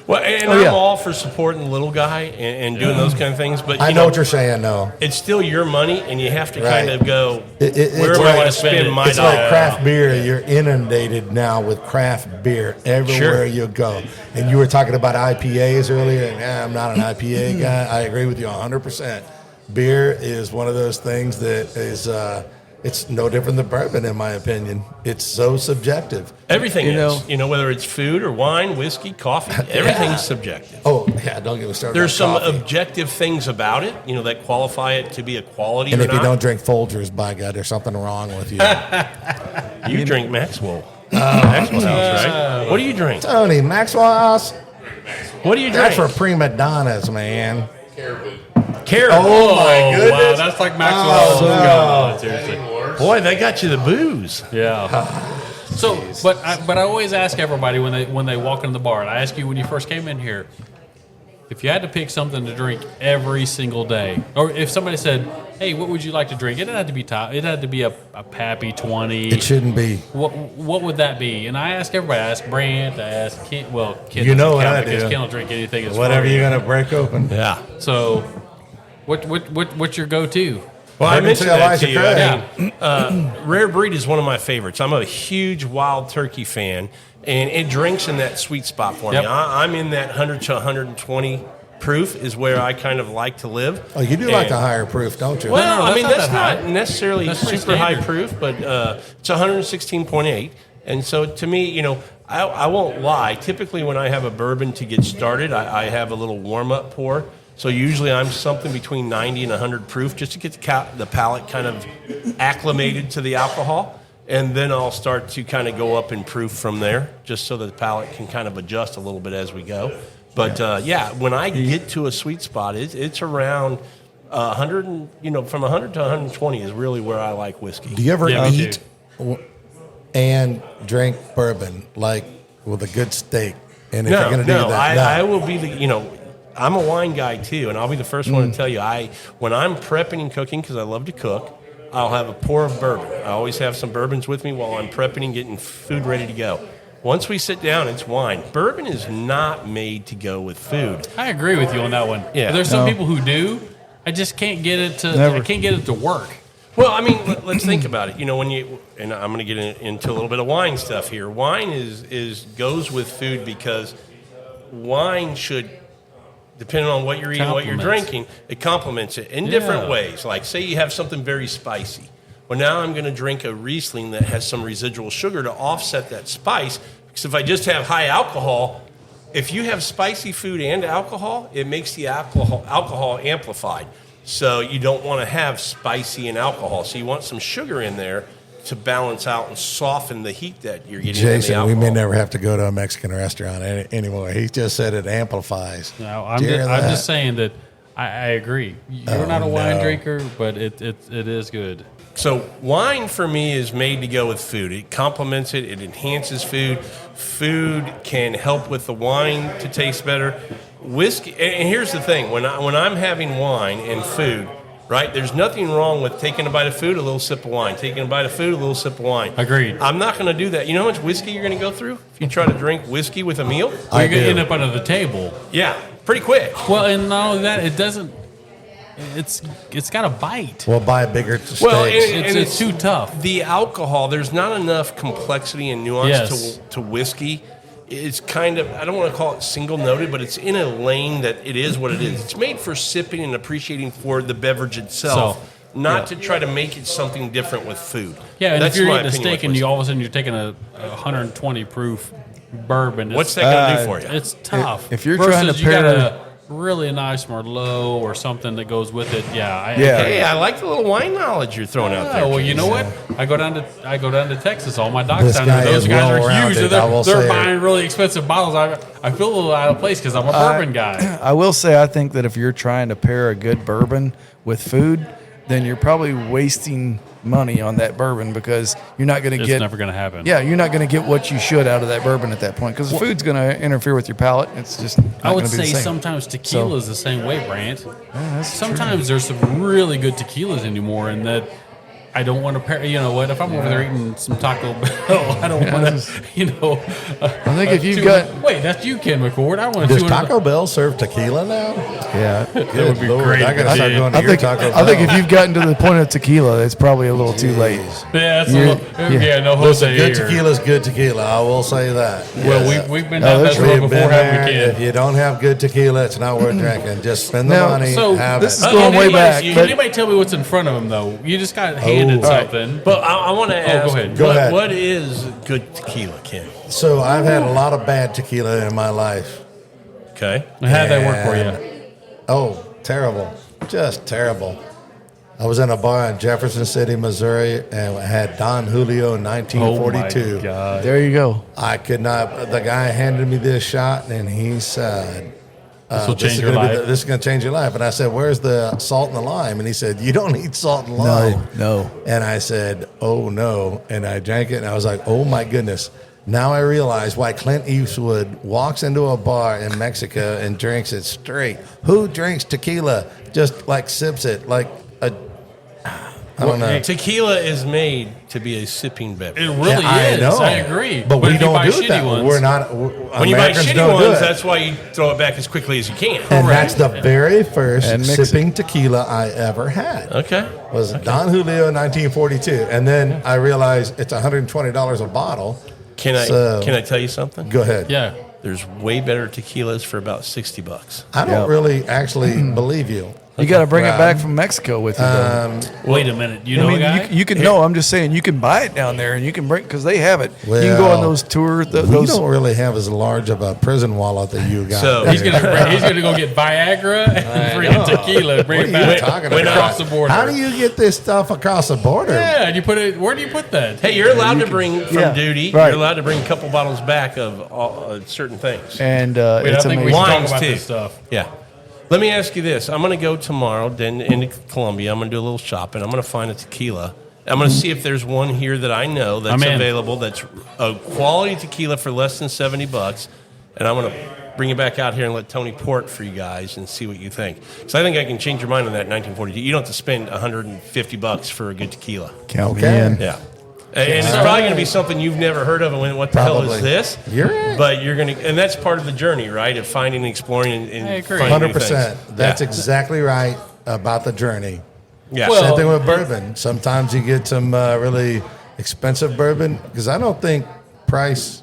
Well, and Oh, I'm yeah. all for supporting the little guy and doing those kind of things, but I you know what you're saying, though. it's still your money, and you have to Right. kind of go, It's where am I like- going to spend my It's dollar? like craft beer. You're inundated now with craft beer everywhere Sure. you go. And you were talking about IPAs earlier, and I'm not an IPA guy. I agree with you 100%. Beer is one of those things that is, it's no different than bourbon, in my opinion. It's so subjective. Everything You is. know- Whether it's food or wine, whiskey, coffee, everything's subjective. Oh, yeah, don't get me started. There's on some coffee. objective things about it, that qualify it to be a quality And or if you not. don't drink Folgers, by God, there's something wrong with you. You drink Maxwell. Maxwell House, right? What do you drink? Tony, Maxwell House, What do you that's drink? for prima donnas, man. Caribou. Oh, my Wow, goodness. that's like Maxwell's going on. Seriously. Boy, they got you the booze. Yeah. So, but I always ask everybody when they walk in the bar, and I ask you when you first came in here, if you had to pick something to drink every single day, or if somebody said, "Hey, what would you like to drink?" It didn't have to be top. It had to be a Pappy 20. It shouldn't be. What would that be? And I ask everybody. I ask Brant. I ask Ken. Well, Ken You know doesn't what count I because do. Ken will drink anything. That's Whatever for you. you're going to break open. Yeah. So, what's your go-to? Well, I Bourbon mentioned to that Elijah to you. Craig. I mean, Rare Breed is one of my favorites. I'm a huge Wild Turkey fan, and it drinks in that sweet spot for Yep. me. I'm in that 100 to 120 proof is where I kind of like to live. Oh, you do like And- a higher proof, don't you? Well, No, I mean, that's that's not that not high. necessarily That's pretty super high standard. proof, but it's 116.8. And so to me, I won't lie. Typically, when I have a bourbon to get started, I have a little warm up pour. So usually I'm something between 90 and 100 proof just to get the palate kind of acclimated to the alcohol. And then I'll start to kind of go up in proof from there, just so that the palate can kind of adjust a little bit as we go. But when I get to a sweet spot, it's around 100, from 100 to 120 is really where I like whiskey. Do you ever Yeah, me eat and drink bourbon like with a good steak? And if you're going to do that, I will be I'm a wine guy too, and I'll be the first one to tell you. When I'm prepping and cooking, because I love to cook, I'll have a pour of bourbon. I always have some bourbons with me while I'm prepping and getting food ready to go. Once we sit down, it's wine. Bourbon is not made to go with food. I agree with you on that one. Yeah. But there's some people who do. I just can't get it to. I can't get it to work. Well, I mean, let's think about it. And I'm going to get into a little bit of wine stuff here. Wine goes with food because wine should, depending on what you're eating, what you're drinking, it complements it in different ways. Like, say you have something very spicy. Well, now I'm going to drink a Riesling that has some residual sugar to offset that spice. Because if I just have high alcohol, if you have spicy food and alcohol, it makes the alcohol amplified. So you don't want to have spicy and alcohol. So you want some sugar in there to balance out and soften the heat that you're getting in the Jason, alcohol. we may never have to go to a Mexican restaurant anymore. He just said it amplifies. No, I'm just saying that I agree. You're not a wine drinker, but it is good. So wine for me is made to go with food. It complements it. It enhances food. Food can help with the wine to taste better. Whiskey, and here's the thing: when I'm having wine and food, right? There's nothing wrong with taking a bite of food, a little sip of wine. Taking a bite of food, a little sip of wine. Agreed. I'm not going to do that. You know how much whiskey you're going to go through if you try to drink whiskey with a meal? You're going to end up under the table. Yeah, pretty quick. Well, and not only that, it doesn't. It's got a bite. We'll buy a bigger steak. Well, It's too tough. The alcohol, there's not enough complexity and nuance Yes. to whiskey. It's kind of, I don't want to call it single noted, but it's in a lane that it is what it is. It's made for sipping and appreciating for the beverage itself, not to try to make it something different with food. Yeah, and That's if you're my eating a opinion steak with and you all of a sudden you're taking a 120 proof bourbon, what's that going to do for you? It's tough. If you're Versus trying to you got pair- a really nice Merlot or something that goes with it, Hey, I like the little wine knowledge you're throwing out there. Well, you know what? I go down to Texas. All my docs This down there. guy Those is guys are well-rounded, huge. I will They're say. buying really expensive bottles. I feel a little out of place because I'm a bourbon guy. I will say, I think that if you're trying to pair a good bourbon with food, then you're probably wasting money on that bourbon because you're not going to It's get. never going to happen. Yeah, you're not going to get what you should out of that bourbon at that point because the food's going to interfere with your palate. It's just. Not I would gonna be the say same. sometimes tequila is the same way, Brant. that's Sometimes there's some really good tequilas anymore, and that I don't want to pair. You know what? If I'm over there eating some Taco Bell, I don't want to. I think if you've got. Wait, that's you, Ken McCord. I want Does to. Taco Bell serve tequila now? Yeah. That would be Lord, great. I gotta start going to I your think, Taco Bell. I think if you've gotten to the point of tequila, it's probably a little too late. Yeah, it's You're- no Listen, Jose good here. tequila is good tequila. I will say that. Well, Yes. we've been No, down that's that true. road We've before, been haven't we, there. If Ken? you don't have good tequila, it's not worth drinking. Just spend the Now, money, So have this it. is going way Anybody- back. Can But anybody tell me what's in front of him, though? You just got handed Oh. something. But I want to ask, go ahead. Go ahead. what is good tequila, Ken? So I've had a lot of bad tequila in my life. Okay. How'd that work for And- you? Oh, terrible. Just terrible. I was in a bar in Jefferson City, Missouri, and I had Don Julio in Oh, 1942. my God. there you go. I could not. The guy handed me this shot, and he said, This will change is your gonna be life. this is going to change your life." And I said, "Where's the salt and the lime?" And he said, "You don't need salt and lime." No. And I said, "Oh no!" And I drank it, and I was like, "Oh my goodness!" Now I realize why Clint Eastwood walks into a bar in Mexico and drinks it straight. Who drinks tequila just like sips it like a? I don't know. Tequila is made to be a sipping beverage. It really I is. know. I agree. But we if you don't buy do shitty that. ones, We're not. When you buy Americans shitty don't do ones, it. that's why you throw it back as quickly as you can. And that's the very first And mix it. sipping tequila I ever had. Okay. Was Don Julio in 1942. And then I realized it's $120 a bottle. Can I tell you something? Go ahead. yeah. There's way better tequilas for about $60. I don't really actually believe you. You got to bring it back from Mexico with you. Though. Wait a minute. You know a guy? You can. No, I'm just saying you can buy it down there, and you can bring because they have it. Well, you can go on those tours. We don't really have as large of a prison wallet that you got. So he's gonna go get Viagra and freaking tequila, and bring it back across the border. How do you get this stuff across the border? Yeah, and you put it. Where do you put that? Hey, you're allowed to bring from duty. Right. You're allowed to bring a couple bottles back of certain things. And Wait, it's I think amazing. we should talk Wines, about too. this stuff. Yeah. Let me ask you this. I'm going to go tomorrow then into Columbia. I'm going to do a little shopping. I'm going to find a tequila. I'm going to see if there's one here that I know that's available that's a quality tequila for less than $70. And I'm going to bring it back out here and let Tony pour it for you guys and see what you think. So I think I can change your mind on that 1942. You don't have to spend $150 for a good tequila. Count me in. Yeah. And it's probably going to be something you've never heard of. And what the hell is this? You're right. But you're going to, and that's part of the journey, right? Of finding, exploring, and I agree. finding new 100%. things. That's Yeah. exactly right about the journey. Yeah. Well, Same thing with bourbon. Sometimes you get some really expensive bourbon because I don't think price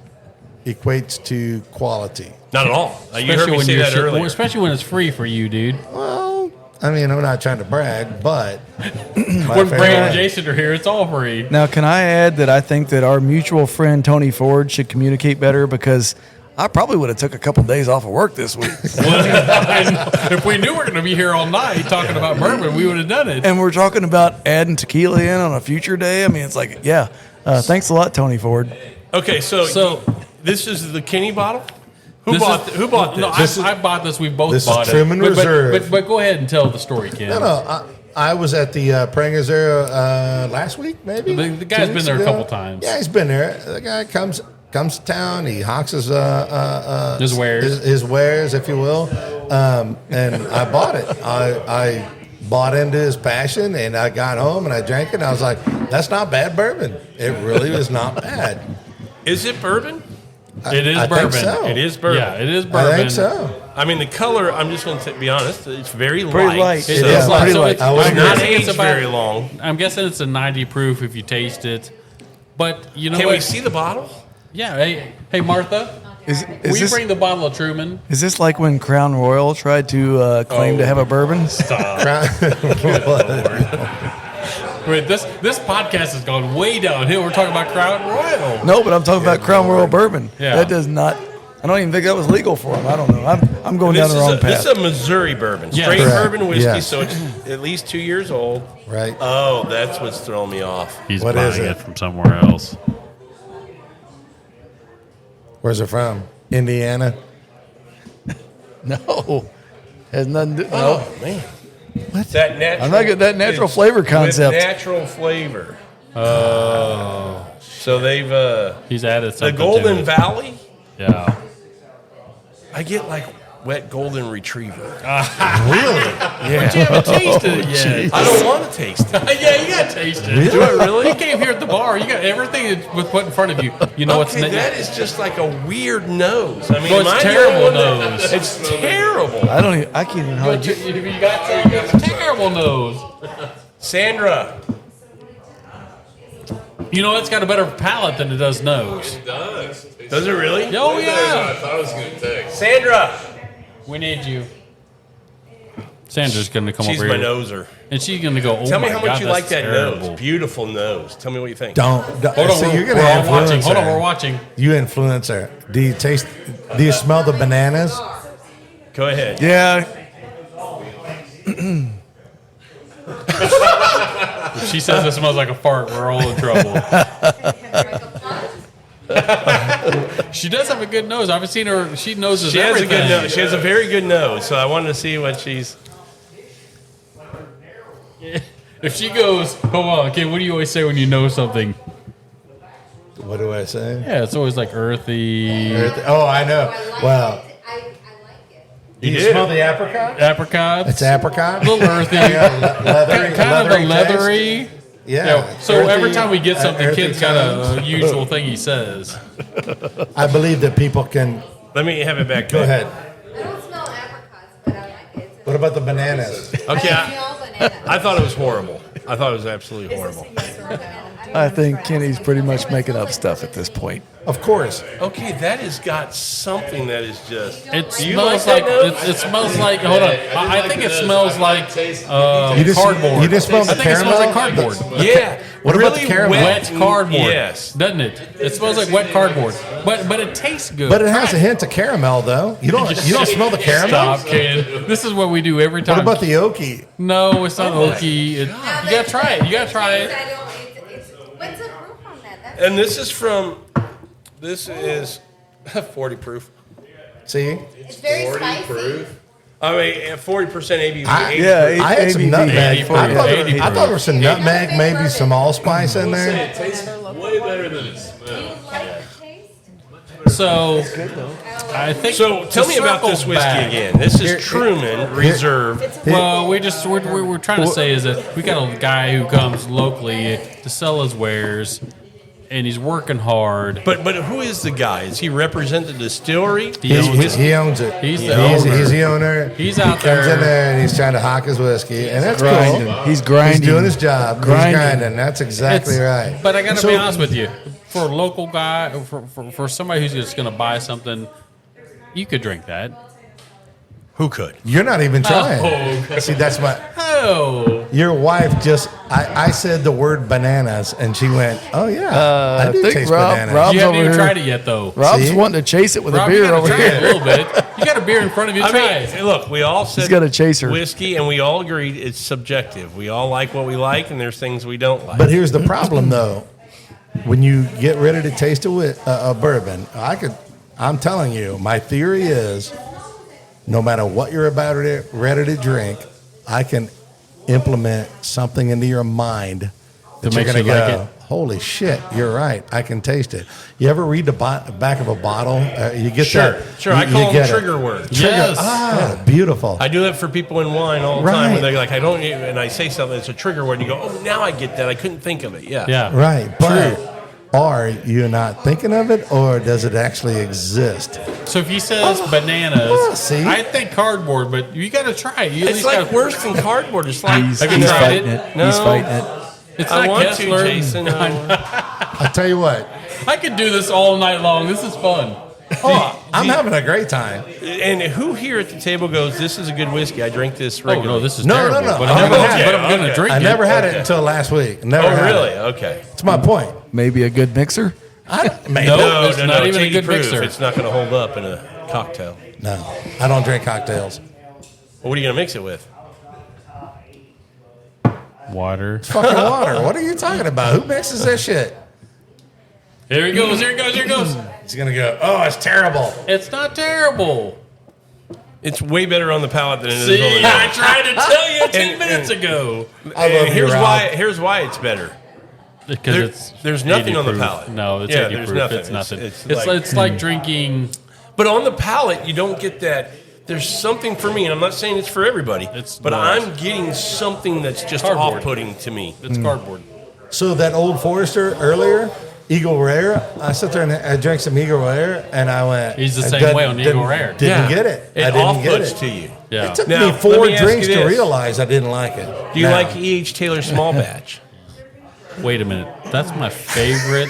equates to quality. Not at all. You heard me say that earlier. Especially when it's free for you, dude. Well, I mean, I'm not trying to brag, but When Brant and Jason are here, it's all free. Now, can I add that I think that our mutual friend Tony Ford should communicate better because I probably would have took a couple days off of work this week. If we knew we were going to be here all night talking about bourbon, we would have done it. And we're talking about adding tequila in on a future day. I mean, it's like, yeah. Thanks a lot, Tony Ford. Okay, so this is the Kinney bottle? Who bought this? No, I bought this. We both this bought is Truman it. Reserve. But go ahead and tell the story, Ken. No, I was at the Pringers there last week, maybe. The guy's been there a couple times. Yeah, he's been there. The guy comes to town. He hawks his wares, if you will. And I bought it. I bought into his passion, and I got home and I drank it. And I was like, "That's not bad bourbon. It really is not bad." Is it bourbon? It is I bourbon. think so. It is bourbon. Yeah, it is bourbon. I think so. I mean, the color, I'm just going to be honest, it's very Pretty light. It so is light. pretty So light. it's, I would I'm agree. not guessing it's aged very long. I'm guessing it's a 90 proof if you taste it. But you know Can what? we see the bottle? Yeah. Hey, Martha. Will you bring the bottle of Truman? Is this like when Crown Royal tried to claim to have a bourbon? Wait, this podcast has gone way downhill. We're talking about Crown Royal. No, but I'm talking about Crown Royal bourbon. Yeah. That does not. I don't even think that was legal for him. I don't know. I'm going down the wrong This path. is a Missouri bourbon. Yeah. Straight Correct. bourbon whiskey, Yes. so it's at least 2 years old. Right. Oh, that's what's throwing me off. He's What buying is it? it from somewhere else. Where's it from? Indiana. No, has nothing. No, Oh, man. What's that natural? I'm not getting that natural flavor with concept. natural flavor. Oh. So they've, He's added the something to Golden it. Valley, Yeah. I get like wet golden retriever. But you haven't tasted it yet. I don't want to taste it. Yeah, you got to taste it. Do I really? You came here at the bar. You got everything that was put in front of you. You know what's Okay, that is just like a weird nose. I mean, Well, it's am I the terrible only one that- nose. It's terrible. I don't. Even, I can't even hardly. You got a terrible nose. Sandra, You know, it's got a better palate than it does nose. does it really? Oh, yeah. thought I was going to take. Sandra, We need you. Sandra's going to come she's over my here. noser. And she's going to go, oh Tell me my how God, much you that's like that terrible. nose. Beautiful nose. Tell me what you think. Don't. Hold on, so you're gonna we're all influence watching. Hold on, her. we're watching. You influence her. Do you smell the bananas? Go ahead. Yeah, If she says it smells like a fart, we're all in trouble. She does have a good nose. I've seen her. She noses She has a everything. good nose. She has a very good nose. So I wanted to see what she's. If she goes, hold on, okay, what do you always say when you know something? What do I say? Yeah, it's always like earthy. Oh, I know. Well, I like it. do you did. smell the apricot? Apricots. It's apricot. a little earthy. Leathery, kind of a taste. leathery. Yeah. Yeah. So Earthy, every time we get something, earthy Kid's got tones. a usual thing he says. I believe that people can. Let me have it back. Go ahead. I don't smell apricots, but I like it. It's What about the bananas? Okay. I smell bananas. I thought it was horrible. I thought it was absolutely horrible. I I think Kenny's pretty much making up stuff at this point. Of course. Okay, that has got something that is just. It Do you smells like like that note? it smells like. Hold on, I think it smells like cardboard. You just smell the I think it smells like caramel? cardboard. Yeah. What about really the caramel? Wet cardboard. Yes. Doesn't it? It smells like wet cardboard. But it tastes good. But it has a hint of caramel, though. You don't smell the caramel? Stop, kid. This is what we do every time. What about the oaky? No, it's not oaky. You gotta try it. You gotta try it. What's the proof on that? That's And this is from. This is 40 proof. See? it's very spicy. I mean, 40% ABV. I had some ABV. nutmeg. ABV. I thought there was some nutmeg, maybe some allspice in there. It tastes way better than it smells. Do you like the taste? So I think. So tell to me about circle this whiskey back- again. This is Truman Reserve. Well, we're trying to say is that we got a guy who comes locally to sell his wares, and he's working hard. But who is the guy? Does he represent the distillery? He owns He owns it. He's the owner. He's the owner. He's he out comes in there. there and he's trying to hawk his whiskey, and that's Grinding. cool. He's grinding. He's doing his job. Grinding. He's grinding. That's exactly right. But I got to So- be honest with you. For a local guy, for somebody who's just going to buy something, you could drink that. Who could? You're not even trying. Oh. See, that's my. Oh, Your wife just. I said the word bananas, and she went, "Oh yeah, I do think taste Rob- bananas." Rob's you haven't over even here. tried it yet, though. Rob's See? wanting to chase it with Rob, a you beer gotta over try it a here. little bit. You got a beer in front of you. I Try mean, it. look, we all said got a chaser. whiskey, and we all agreed it's subjective. We all like what we like, and there's things we don't like. But here's the problem, though. When you get ready to taste a bourbon, I'm telling you, my theory is, no matter what you're about ready to drink, I can implement something into your mind that you're makes going to you go, like it. holy shit, you're right. I can taste it. You ever read the back of a bottle? You get Sure, that. sure. I you call them get it. trigger words. Yes. Ah, beautiful. I do that for people in wine all the time. Right. When they're like, I don't, and I say something, it's a trigger word, and you go, oh, now I get that. I couldn't think of it. Yeah. Yeah. Right, but are you not thinking of it, or does it actually exist? So if he says bananas, see? I think cardboard, but you got to try it. You at It's least like gotta- worse than cardboard. It's like, He's, Have you he's tried fighting it? it. No. He's fighting it. It's I not want Kessler. to, Jason. I'll tell you what. I could do this all night long. This is fun. Oh, I'm having a great time. And who here at the table goes, this is a good whiskey? I drink this Oh regularly. no, this is No, terrible. no, no. But I I'm, never gonna, had it. but I'm gonna Okay. drink I it. never had it until last week. Never Oh, had really? it. Okay. It's my point. Maybe a good mixer. Maybe. No. It's not even a 80 good proof. mixer. It's not going to hold up in a cocktail. No, I don't drink cocktails. Well, what are you going to mix it with? Water. Fucking water. What are you talking about? Who mixes this shit? Here he goes. Here he goes. Here he goes. He's gonna go. Oh, it's terrible. It's not terrible. It's way better on the palate than it is on See, the I nose. tried to tell you 10 And- minutes ago. I love And you, here's Rob. why it's better. Because There's nothing 80 on the proof. palate. No, it's Yeah, 80 there's proof. nothing. It's nothing. It's It's like- like drinking. But on the palate, you don't get that. There's something for me, and I'm not saying it's for everybody, but not. I'm getting something that's just Cardboard. off-putting to me. It's cardboard. So that old Forester earlier, Eagle Rare. I sat there and I drank some Eagle Rare, and I went. He's the I same didn't- way on didn't- Eagle Rare. Didn't get it. It I didn't get off-puts it. to you. Yeah. It took Now, me let 4 me ask drinks you to this. realize I didn't like it. Do you Now, like E.H. Taylor small batch? Wait a minute. That's my favorite.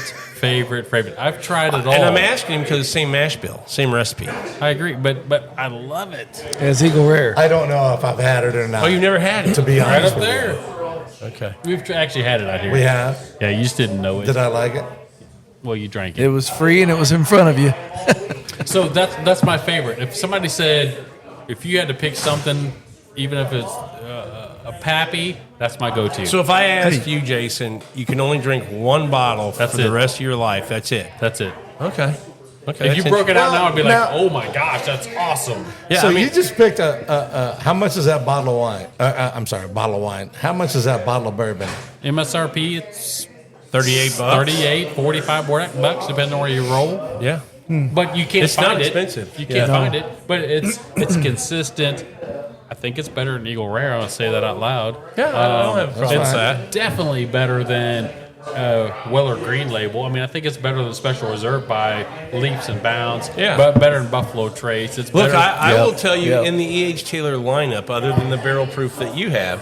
I've tried it all. And I'm asking him because it's the same mash bill, same recipe. I agree, but I love it. As Eagle Rare. I don't know if I've had it or not. Oh, you've never had it? To be Right honest up with there. you. Okay. We've actually had it out here. We have. Yeah, you just didn't know it. Did I like it? Well, you drank It it. was free and it was in front of you. So that's my favorite. If somebody said, if you had to pick something, even if it's a Pappy, that's my go-to. So if I asked you, Jason, you can only drink one bottle That's for the it. rest of your life. That's it. that's it. Okay. Okay. If you broke it out now, I'd be like, Now- oh my gosh, that's awesome. Yeah, So I mean, you just picked how much is that bottle of wine? I'm sorry, bottle of wine. How much is that bottle of bourbon? MSRP, it's $38. 38, 45 bucks, depending on where you roll. Yeah. But you can't It's find not it. expensive. You Yeah. can't find it. But it's consistent. I think it's better than Eagle Rare. I'll say that out loud. Yeah, I don't have a problem It's with that. definitely better than Weller Green Label. I mean, I think it's better than Special Reserve by leaps and bounds. Yeah. But better than Buffalo Trace. It's Look, better. I Yep. will tell you, Yep. in the E.H. Taylor lineup, other than the barrel proof that you have,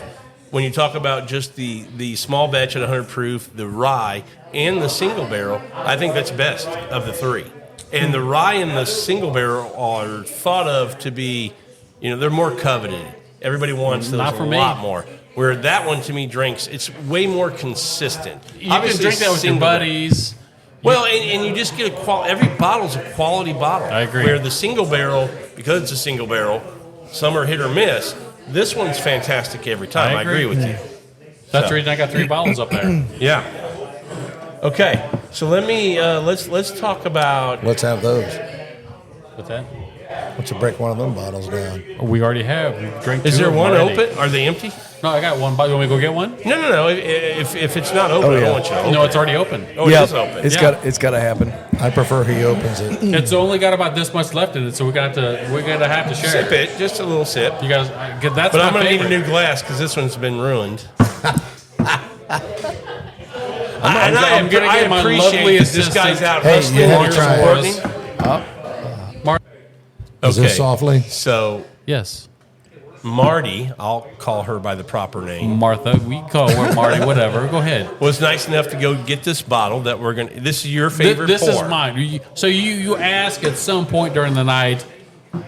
when you talk about just the small batch at 100 proof, the rye, and the single barrel, I think that's best of the three. And the rye and the single barrel are thought of to be, they're more coveted. Everybody wants those Not for a me. lot more. Where that one to me drinks, it's way more consistent. You can drink that with your buddies. Well, and you just get every bottle's a quality bottle. I agree. Where the single barrel, because it's a single barrel, some are hit or miss. This one's fantastic every time. I agree with you. That's the reason I got 3 bottles up there. Yeah. Okay, so let's talk about. Let's have those. What's that? Why don't you break one of them bottles down? We already have. We drank 2 Is there of them one already. open? Are they empty? No, I got one. You want me to go get one? No. If it's not open, Oh, I yeah. don't want you to open. No, it's already open. Oh, it is open. It's got to happen. I prefer he opens it. It's only got about this much left in it, so we're gonna have to share Sip it, just a little sip. You guys, that's But my I'm going to need favorite. a new glass because this one's been ruined. I'm gonna I get my appreciate lovely that this guy's assistant. out Hey, hustling you had here to try it. supporting. Mark, Is this softly? So yes, Marty, I'll call her by the proper name, Martha. We can call her Marty. Whatever. Go ahead. was nice enough to go get this bottle that we're going to. This is your favorite This is pour. mine. So you ask at some point during the night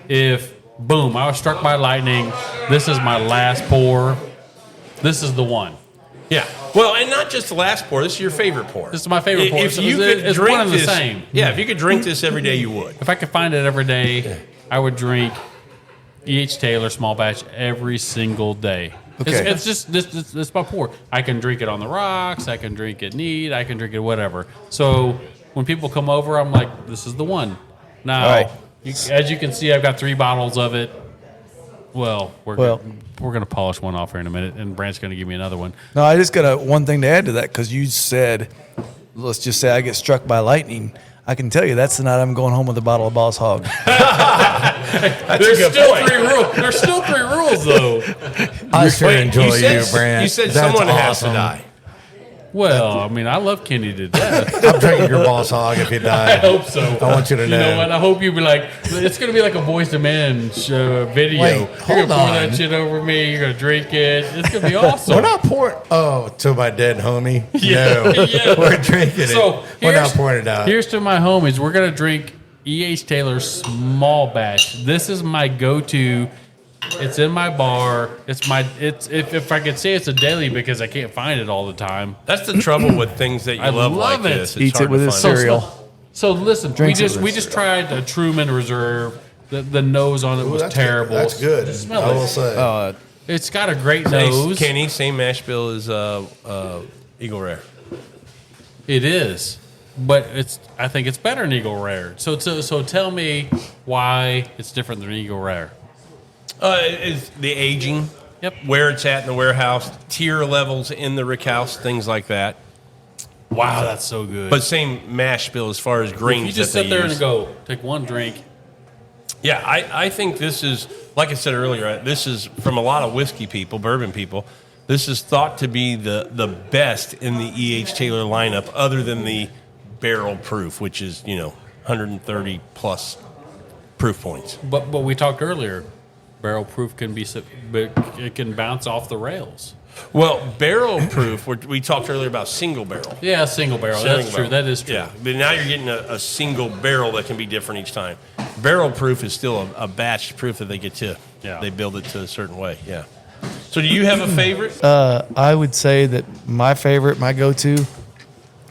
if, boom, I was struck by lightning. This is my last pour. This is the one. Yeah. Well, and not just the last pour. This is your favorite pour. This is my favorite pour. If So you it's could one drink and the this, same. yeah. If you could drink this every day, you would. If I could find it every day, I would drink E.H. Taylor small batch every single day. Okay. It's just this my pour. I can drink it on the rocks. I can drink it neat. I can drink it whatever. So when people come over, I'm like, this is the one. Now, All right. as you can see, I've got 3 bottles of it. Well, we're gonna polish one off here in a minute, and Brant's gonna give me another one. No, I just got one thing to add to that because you said, let's just say I get struck by lightning. I can tell you that's the night I'm going home with a bottle of Boss Hog. There's still 3 rules. There's still 3 rules though. I sure enjoy you, said, Brant. You said That's someone has to awesome. die. Well, I mean, I love Kenny to death. I'm drinking your Boss Hog if you die. I hope so. I want you to know. You know what? I hope you be like, it's going to be like a Boys to Men video. Wait, You're hold going to pour on. that shit over me. You're going to drink it. It's going to be awesome. We're not pouring. Oh, to my dead homie. Yeah, No, yeah. we're drinking So it. We're not pouring it out. Here's to my homies. We're going to drink E.H. Taylor small batch. This is my go-to. It's in my bar. It's if I could say it's a daily because I can't find it all the time. That's the trouble with things that you I love love like it. this. It's Eats hard it with to his find. cereal. So listen, Drinks it we with just tried the Truman Reserve. The nose on it was That's terrible. Good. That's good. Just smell I it. will say. It's got a great Hey, nose. Kenny, same mash bill as Eagle Rare. It is, but I think it's better than Eagle Rare. So tell me why it's different than Eagle Rare. Is the aging. Yep. Where it's at in the warehouse, tier levels in the rick house, things like that. Wow, that's so good. But same mash bill as far as grains. you just that sit they there use. and go, take one drink. Yeah, I think this is, like I said earlier, this is from a lot of whiskey people, bourbon people. This is thought to be the best in the E.H. Taylor lineup, other than the barrel proof, which is 130 plus proof points. But we talked earlier, barrel proof can be, but it can bounce off the rails. Well, barrel proof. We talked earlier about single barrel. Yeah, single barrel. That's Single true. barrel. That is true. Yeah, but now you're getting a single barrel that can be different each time. Barrel proof is still a batch proof that they get to. Yeah. They build it to a certain way. Yeah. So do you have a favorite? I would say that my favorite, my go-to,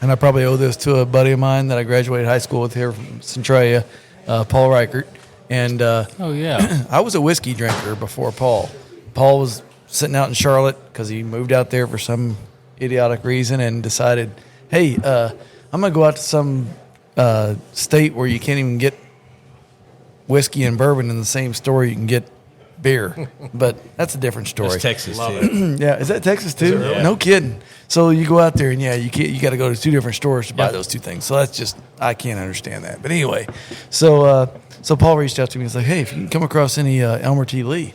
and I probably owe this to a buddy of mine that I graduated high school with here from Centralia, Paul Reichert. And Oh yeah. I was a whiskey drinker before Paul. Paul was sitting out in Charlotte because he moved out there for some idiotic reason and decided, hey, I'm going to go out to some state where you can't even get whiskey and bourbon in the same store you can get beer. But that's a different story. It's Texas too. Yeah, is that Texas too? really? No kidding. So you go out there and you got to go to 2 different stores to buy those 2 things. So that's just, I can't understand that. But anyway, so Paul reached out to me. He's like, hey, if you can come across any Elmer T. Lee,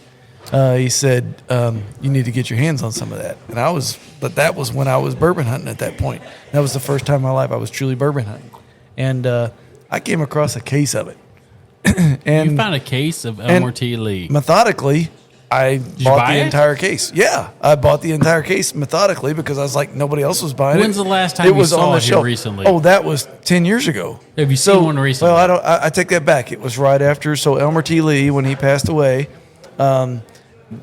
he said you need to get your hands on some of that. And that was when I was bourbon hunting at that point. That was the first time in my life I was truly bourbon hunting, and I came across a case of it. And You found a case of Elmer T. Lee. methodically, I you bought buy the it? entire case. Yeah, I bought the entire case methodically because I was like, nobody else was buying it. When's the last time you saw it here recently? Oh, that was 10 years ago. Have you seen one recently? Well, I take that back. It was right after. So Elmer T. Lee, when he passed away,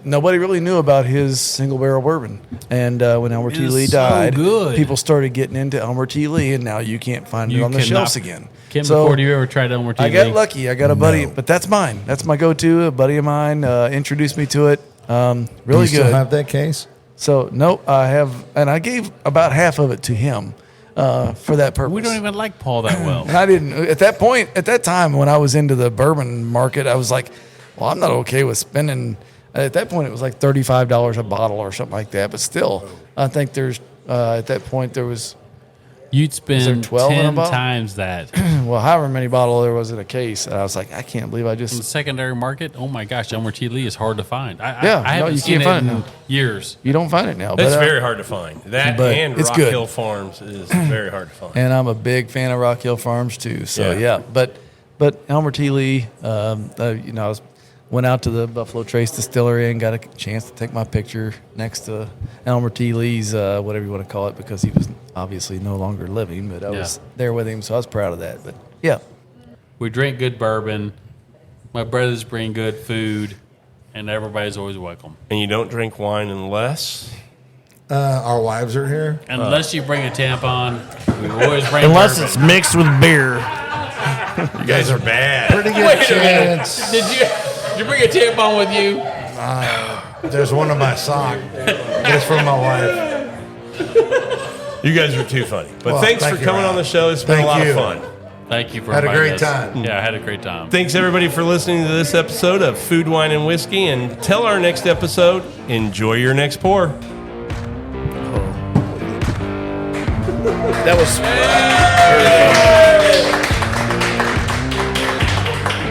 nobody really knew about his single barrel bourbon. And when Elmer T. is Lee so died, good. people started getting into Elmer T. Lee, and now you can't find it on the cannot- shelves again. Kim, So, before you ever tried Elmer T. I got Lee? lucky. I got a buddy, but that's mine. That's my go-to. A buddy of mine introduced me to it. Really Do you good. still have that case? So no, I have, and I gave about half of it to him for that purpose. We don't even like Paul that well. And I didn't at that point. At that time, when I was into the bourbon market, I was like, "Well, I'm not okay with spending." At that point, it was like $35 a bottle or something like that. But still, I think there's at that point there was You'd spend 12 in a 10 bottle? times that. well, however many bottle there was in a case, and I was like, I can't believe I In the just secondary market, oh my gosh, Elmer T. Lee is hard to find. I Yeah, haven't no, you seen can't it find it in now. years. you don't find it now. It's but, very hard to find. That but and it's Rock good. Hill Farms is very hard to find. And I'm a big fan of Rock Hill Farms too. So Yeah. yeah, but Elmer T. Lee, went out to the Buffalo Trace Distillery and got a chance to take my picture next to Elmer T. Lee's whatever you want to call it, because he was obviously no longer living, but I was there with him, so I was proud of that. But yeah, We drink good bourbon. My brothers bring good food, and everybody's always welcome. And you don't drink wine unless Our wives are here. Unless you bring a tampon, we always bring Unless bourbon. it's mixed with beer. you guys are bad. Pretty good Wait a minute. chance. Did you bring a tampon with you? There's one in my sock. It's from my wife. You guys are too funny. But Well, thanks for thank you, coming Rob. on the show. It's been Thank a lot you. of fun. Thank you for Had a inviting great us. time. Yeah, I had a great time. Thanks everybody for listening to this episode of Food, Wine, and Whiskey. And until our next episode, enjoy your next pour. That was.